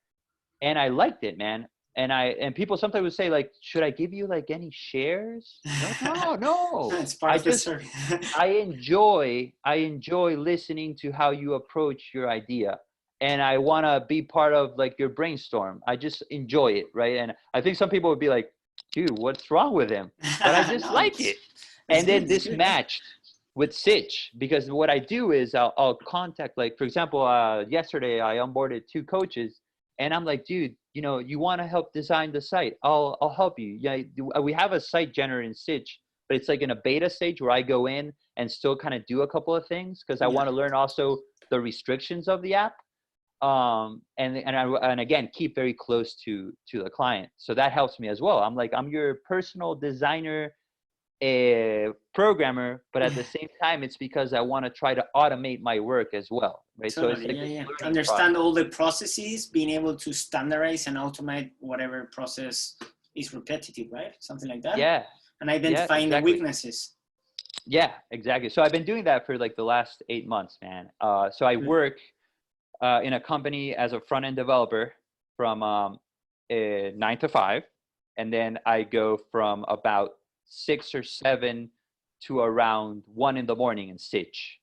And I liked it, man. And people sometimes would say like, should I give you like any shares? No. It's part of the story. I enjoy listening to how you approach your idea. And I want to be part of like your brainstorm. I just enjoy it, right? And I think some people would be like, dude, what's wrong with him? But I just like it. And then this matched with Sitch, because what I do is I'll contact, like, for example, yesterday I onboarded 2 coaches, and I'm like, dude, you know, you want to help design the site? I'll help you. Yeah, we have a site generator in Sitch, but it's like in a beta stage where I go in and still kind of do a couple of things because I want to learn also the restrictions of the app. And again, keep very close to the client. So that helps me as well. I'm like, I'm your personal designer, programmer, but at the same time, it's because I want to try to automate my work as well, right? Totally, so it's like understand all the processes, being able to standardize and automate whatever process is repetitive, right? Something like that. Yeah. And identifying the weaknesses. Yeah, exactly. So I've been doing that for like the last 8 months, man. So I work in a company as a front-end developer from 9 to 5, and then I go from about 6 or 7 to around 1 in the morning in Stitch.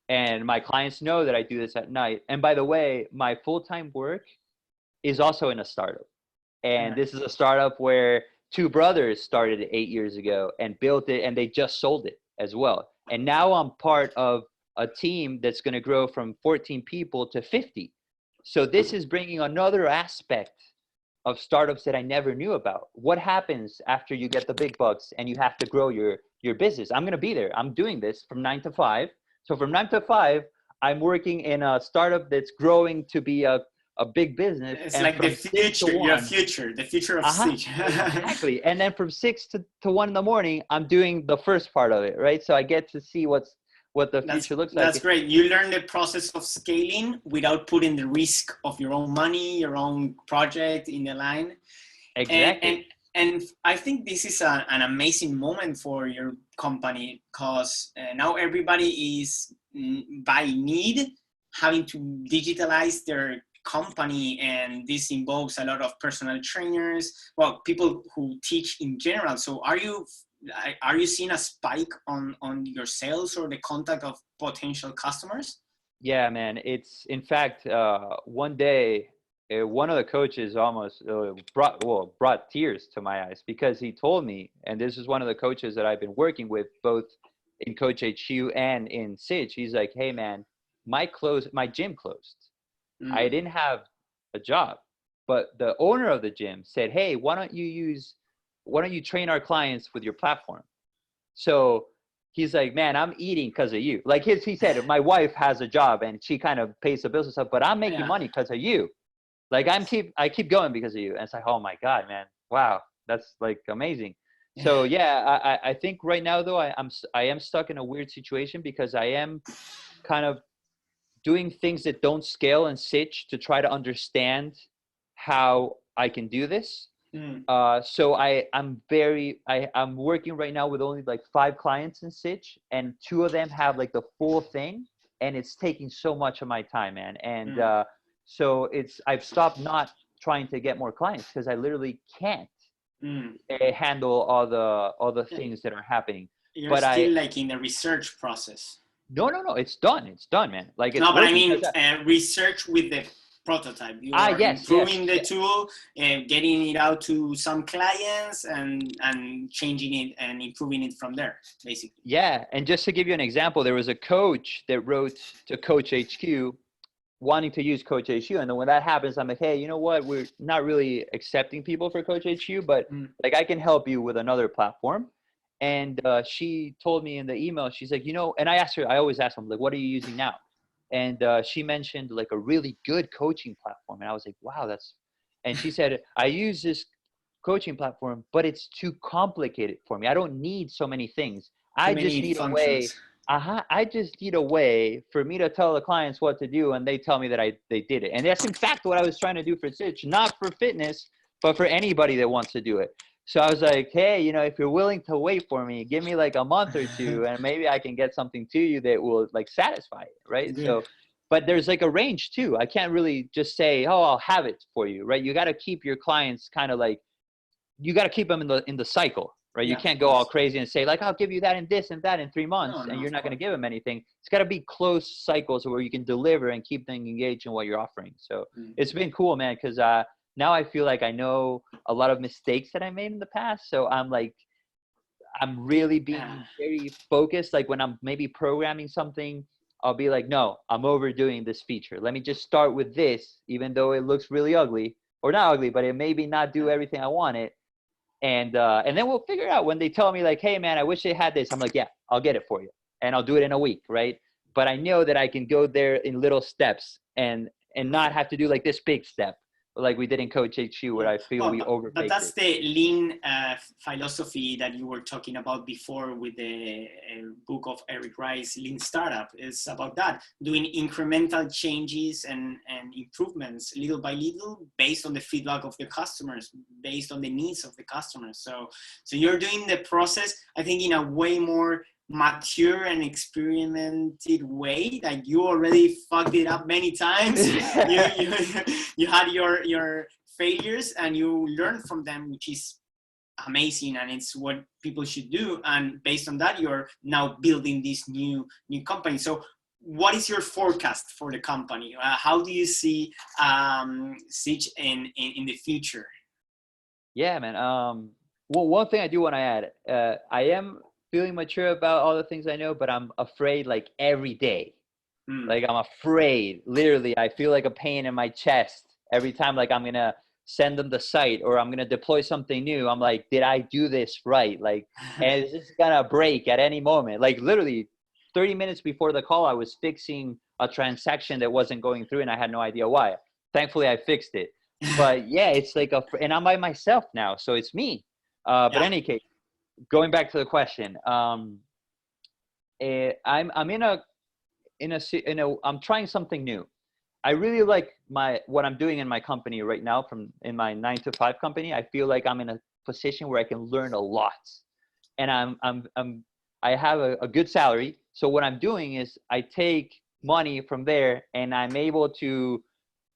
And my clients know that I do this at night. And by the way, my full-time work is also in a startup. And this is a startup where 2 brothers started it 8 years ago and built it, and they just sold it as well. And now I'm part of a team that's going to grow from 14 people to 50. So this is bringing another aspect of startups that I never knew about. What happens after you get the big bucks and you have to grow your business? I'm going to be there. I'm doing this from 9 to 5. So from 9 to 5, I'm working in a startup that's growing to be a big business. It's like the future, the future of Stitch. Exactly. And then from 6 to 1 in the morning, I'm doing the first part of it, right? So I get to see what the future looks like. That's great. You learn the process of scaling without putting the risk of your own money, your own project in the line. Exactly. And I think this is an amazing moment for your company, because now everybody is by need having to digitalize their company, and this involves a lot of personal trainers, well, people who teach in general. So are you seeing a spike on your sales or the contact of potential customers? Yeah, man. It's, in fact, one day, one of the coaches almost brought tears to my eyes, because he told me, and this is one of the coaches that I've been working with both in Coach HU and in Sitch. He's like, hey man, my gym closed. I didn't have a job, but the owner of the gym said, hey, why don't you train our clients with your platform? So he's like, man, I'm eating because of you. Like he said, my wife has a job and she kind of pays the bills and stuff, but I'm making money because of you. Like I keep going because of you. And it's like, oh my God, man. Wow. That's like amazing. So yeah, I think right now though, I am stuck in a weird situation, because I am kind of doing things that don't scale in Sitch to try to understand how I can do this. So I'm working right now with only like 5 clients in Sitch, and 2 of them have like the full thing, and it's taking so much of my time, man. And so I've stopped not trying to get more clients, because I literally can't handle all the things that are happening. You're still like in the research process. No, it's done, man. Like, it's but I mean research with the prototype. You are improving the tool and getting it out to some clients and changing it and improving it from there, basically. Yeah, and just to give you an example, there was a coach that wrote to Coach HQ wanting to use Coach HQ, and then when that happens, I'm like, hey, you know what? We're not really accepting people for Coach HQ, but like I can help you with another platform. And she told me in the email, she's like, and I always ask them, like, what are you using now? And she mentioned like a really good coaching platform. And I was like, wow, and she said, I use this coaching platform, but it's too complicated for me. I don't need so many things. I just need a way for me to tell the clients what to do, and they tell me that they did it. And that's in fact what I was trying to do for Sitch, not for fitness, but for anybody that wants to do it. So I was like, hey, you know, if you're willing to wait for me, give me like a month or two, and maybe I can get something to you that will like satisfy it, right? Good. So, but there's like a range too. I can't really just say, oh, I'll have it for you, right? You got to keep your clients kind of like, you got to keep them in the cycle, right? You Yeah, can't of go all course. crazy and say like, I'll give you that and this and that in 3 months, No, and no, you're of not going to course. give them anything. It's got to be close cycles where you can deliver and keep them engaged in what you're offering. So Mm. it's been cool, man, because now I feel like I know a lot of mistakes that I made in the past. So I'm really Yeah. being very focused. Like when I'm maybe programming something, I'll be like, no, I'm overdoing this feature. Let me just start with this, even though it looks really ugly, or not ugly, but it maybe not do everything I want it. And then we'll figure it out. When they tell me like, hey man, I wish they had this, I'm like, yeah, I'll get it for you. And I'll do it in a week, right? But I know that I can go there in little steps and not have to do like this big step like we did in Coach HQ, where Yeah. I feel Well, we but overbaked that's it. the lean philosophy that you were talking about before with the book of Eric Rice, Lean Startup. It's about that, doing incremental changes and improvements little by little based on the feedback of the customers, based on the needs of the customers. So you're doing the process, I think, in a way more mature and experimented way. Like you already fucked it up many times. you you had your failures and you learn from them, which is amazing, and it's what people should do. And based on that, you're now building this new company. So what is your forecast for the company? How do you see Sitch in the future? Yeah, man. Well, one thing I do want to add, I am feeling mature about all the things I know, but I'm afraid like every day. Like I'm afraid, literally, I feel like a pain in my chest every time like I'm gonna send them the site or I'm gonna deploy something new. I'm like, did I do this right? Like, and is this gonna break at any moment? Like literally 30 minutes before the call, I was fixing a transaction that wasn't going through and I had no idea why. Thankfully, I fixed it. But yeah, it's like and I'm by myself now, so it's me. But Yeah. any case, going back to the question, I'm I'm trying something new. I really like what I'm doing in my company right now in my 9 to 5 company. I feel like I'm in a position where I can learn a lot, and I have a good salary. So what I'm doing is I take money from there and I'm able to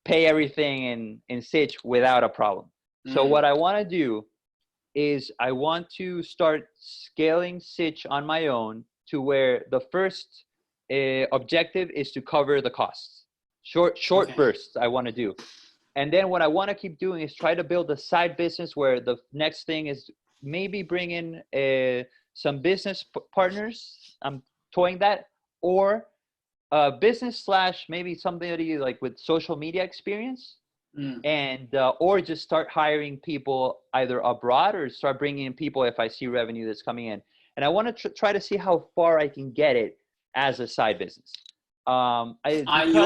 pay everything in Sitch without a problem. So what I want to do is I want to start scaling Sitch on my own to where the first objective is to cover the costs. Short Okay. bursts I want to do. And then what I want to keep doing is try to build a side business where the next thing is maybe bring in some business partners. I'm toying that, or business slash maybe somebody like with social media experience, and or just start hiring people either abroad or start bringing in people if I see revenue that's coming in. And I want to try to see how far I can get it as a side business. You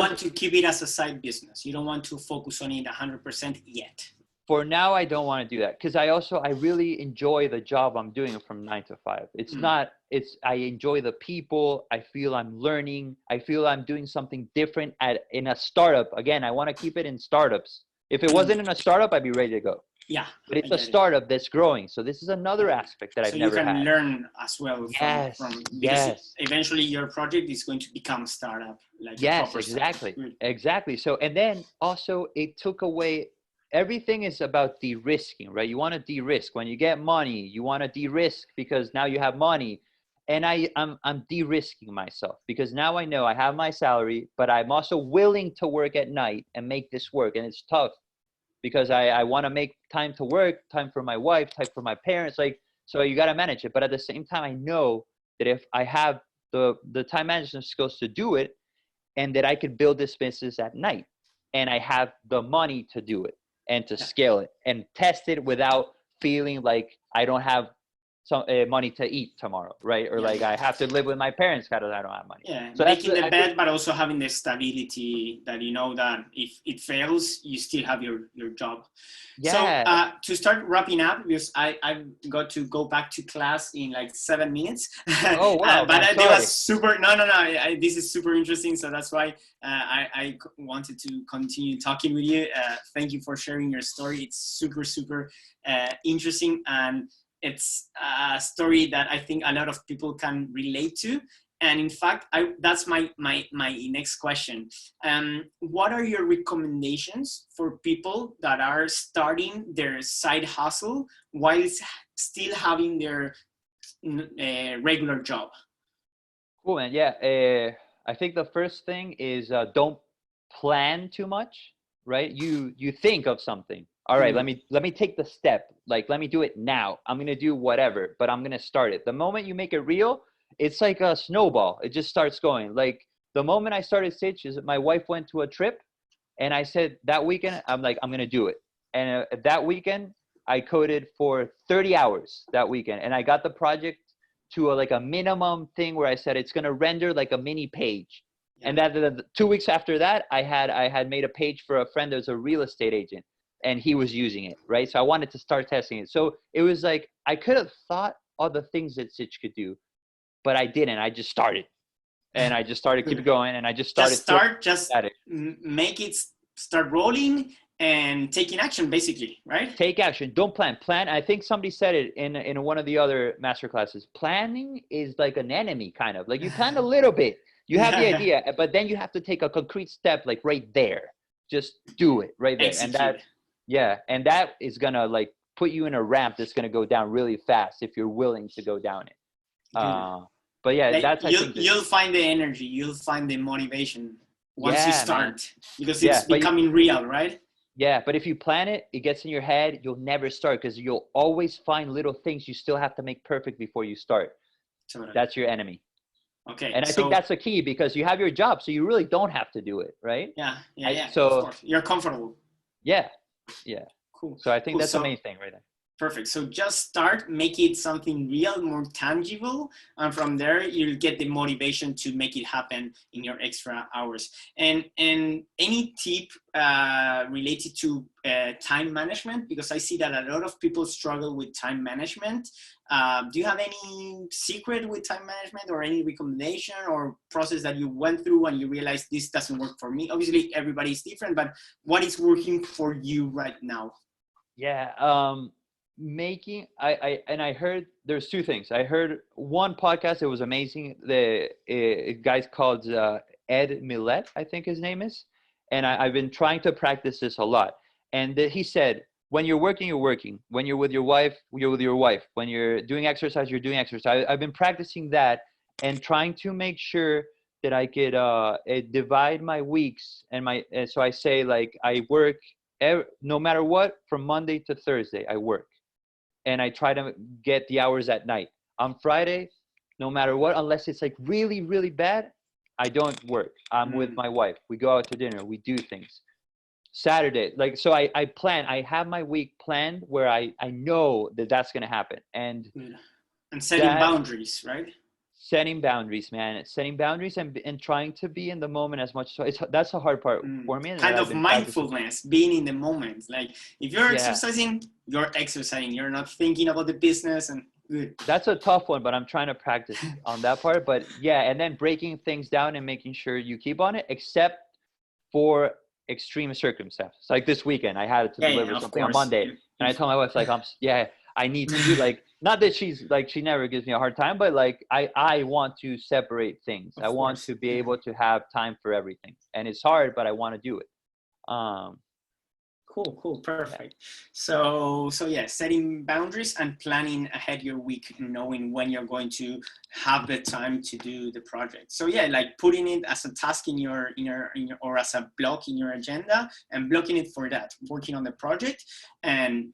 want to keep it as a side business. You don't want to focus on it 100% yet. For now, I don't want to do that because I really enjoy the job I'm doing from 9 to 5. I enjoy the people. I feel I'm learning. I feel I'm doing something different in a startup. Again, I want to keep it in startups. If it wasn't in a startup, I'd be ready to go. Yeah. But it's a startup that's growing. So this is another aspect that I've never had. So you can learn as well from because eventually your project is going to become a startup. Like Exactly. So, and then also it took away, everything is about de-risking, right? You want to de-risk. When you get money, you want to de-risk because now you have money. And I'm de-risking myself because now I know I have my salary, but I'm also willing to work at night and make this work. And it's tough because I want to make time to work, time for my wife, time for my parents. Like, so you got to manage it. But at the same time, I know that if I have the time management skills to do it, and that I could build this business at night, and I have the money to do it and to scale it and test it without feeling like I don't have some money to eat tomorrow, right? Or like I have to live with my parents because I don't have money. Yeah, so making the bed, but also having the stability that you know that if it fails, you still have your job. Yeah. So to start wrapping up, because I've got to go back to class in like 7 minutes. Oh wow! But it was super. No. This is super interesting, so that's why I wanted to continue talking with you. Thank you for sharing your story. It's super interesting, and it's a story that I think a lot of people can relate to. And in fact, that's my next question. What are your recommendations for people that are starting their side hustle while still having their regular job? Cool, man. Yeah, I think the first thing is don't plan too much, right? You think of something. All right, let me take the step. Like, let me do it now. I'm gonna do whatever, but I'm gonna start it. The moment you make it real, it's like a snowball. It just starts going. Like the moment I started Stitch is my wife went to a trip, and I said that weekend I'm like I'm gonna do it. And that weekend I coded for 30 hours that weekend, and I got the project to like a minimum thing where I said it's gonna render like a mini page. Yeah. And that 2 weeks after that, I had made a page for a friend that was a real estate agent, and he was using it, right? So I wanted to start testing it. So it was like I could have thought all the things that Stitch could do, but I didn't. I just started, and I just started keep going, and I just started. Just make it start rolling and taking action, basically, right? Take action. Don't plan. Plan. I think somebody said it in one of the other master classes. Planning is like an enemy, kind of. Like you plan a little bit. You have the idea, but then you have to take a concrete step, like right there. Just do it right there. Execute. And that is gonna like put you in a ramp that's gonna go down really fast if you're willing to go down it. But yeah, like that's you'll find the energy, you'll find the motivation once you start, because it's becoming real, right? Yeah, but if you plan it, it gets in your head, you'll never start because you'll always find little things you still have to make perfect before you start. Totally. That's your enemy. Okay. And I think that's the key because you have your job, so you really don't have to do it, right? Yeah. So of course. You're comfortable. Yeah. Cool. So I think that's the main thing right there. Perfect. So just start, make it something real, more tangible, and from there you'll get the motivation to make it happen in your extra hours. And any tip related to time management, because I see that a lot of people struggle with time management. Do you have any secret with time management, or any recommendation or process that you went through and you realized this doesn't work for me? Obviously everybody is different, but what is working for you right now? Yeah. I heard there's two things. I heard one podcast, it was amazing. The guy's called Ed Millett, I think his name is, and I've been trying to practice this a lot. And he said, when you're working, you're working. When you're with your wife, you're with your wife. When you're doing exercise, you're doing exercise. I've been practicing that and trying to make sure that I could divide my weeks and so I say like I work no matter what, from Monday to Thursday I work. And I try to get the hours at night. On Friday, no matter what, unless it's like really, really bad, I don't work. I'm with my wife. We go out to dinner. We do things. Saturday, like, so I plan. I have my week planned where I know that that's going to happen. And setting boundaries, right? Setting boundaries, man. Setting boundaries and trying to be in the moment as much. So that's the hard part for me. Kind of mindfulness, being in the moment. Like if you're exercising, you're exercising. You're not thinking about the business and good. That's a tough one, but I'm trying to practice on that part. But yeah, and then breaking things down and making sure you keep on it, except for extreme circumstances. Like this weekend, I had to deliver something on Monday, and I told my wife, like, I need to do like, not that she's like, she never gives me a hard time, but like I want to separate things. I want to be able to have time for everything, and it's hard, but I want to do it. Cool, perfect. So yeah, setting boundaries and planning ahead your week, knowing when you're going to have the time to do the project. So yeah, like putting it as a task in your or as a block in your agenda, and blocking it for that, working on the project and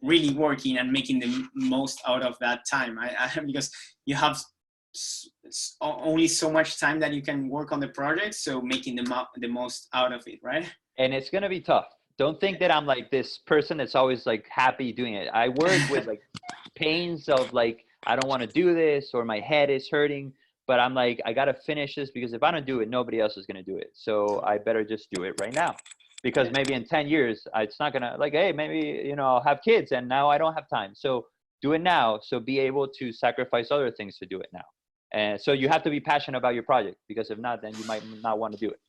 really working and making the most out of that time. Because you have only so much time that you can work on the project, so making the most out of it, right? And it's going to be tough. Don't think that I'm like this person that's always like happy doing it. I work with like pains of like, I don't want to do this, or my head is hurting, but I'm like, I got to finish this, because if I don't do it, nobody else is going to do it. So I better just do it right now, because maybe in 10 years, it's not going to like, hey, maybe, you know, I'll have kids and now I don't have time. So do it now. So be able to sacrifice other things to do it now. And so you have to be passionate about your project, because if not, then you might not want to do it.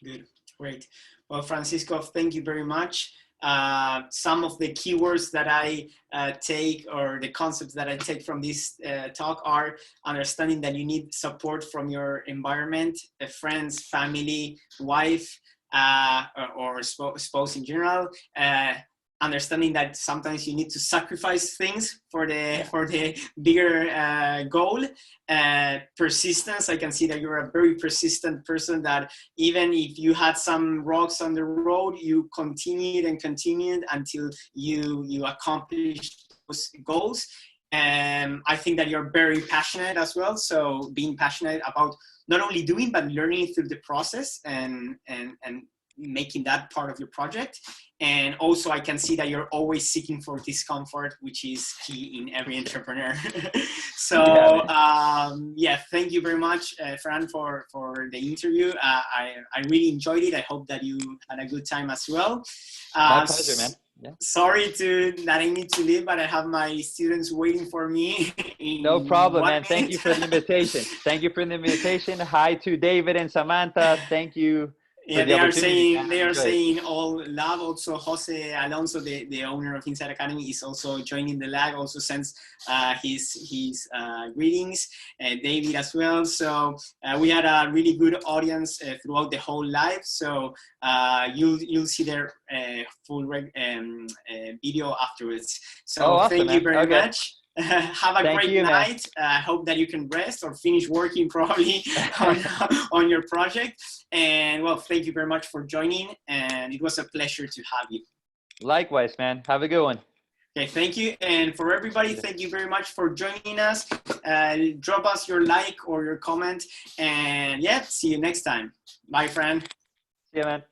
Good, great. Well, Francisco, thank you very much. Some of the keywords that I take, or the concepts that I take from this talk, are understanding that you need support from your environment, friends, family, wife, or spouse in general. Understanding that sometimes you need to sacrifice things for the bigger goal. Persistence. I can see that you're a very persistent person, that even if you had some rocks on the road, you continued and continued until you accomplished those goals. And I think that you're very passionate as well. So being passionate about not only doing, but learning through the process, and making that part of your project. And also I can see that you're always seeking for discomfort, which is key in every entrepreneur. So yeah, thank you very much, Fran, for the interview. I really enjoyed it. I hope that you had a good time as well. My pleasure, man. Yeah. Sorry that I need to leave, but I have my students waiting for me. No problem, man. Thank you for the invitation. Thank you for the invitation. Hi to David and Samantha. Thank you. Yeah, they are saying all love. Also, Jose Alonso, the owner of Inside Academy, is also joining the live. Also sends his greetings. David as well. So we had a really good audience throughout the whole live. So you'll see their full video afterwards. So awesome, thank you very okay. much. Have a great night. I hope that you can rest or finish working probably on your project. And well, thank you very much for joining. And it was a pleasure to have you. Likewise, man. Have a good one. Okay, thank you. And for everybody, thank you very much for joining us. Drop us your like or your comment. And yeah, see you next time. Bye, friend. See you, man.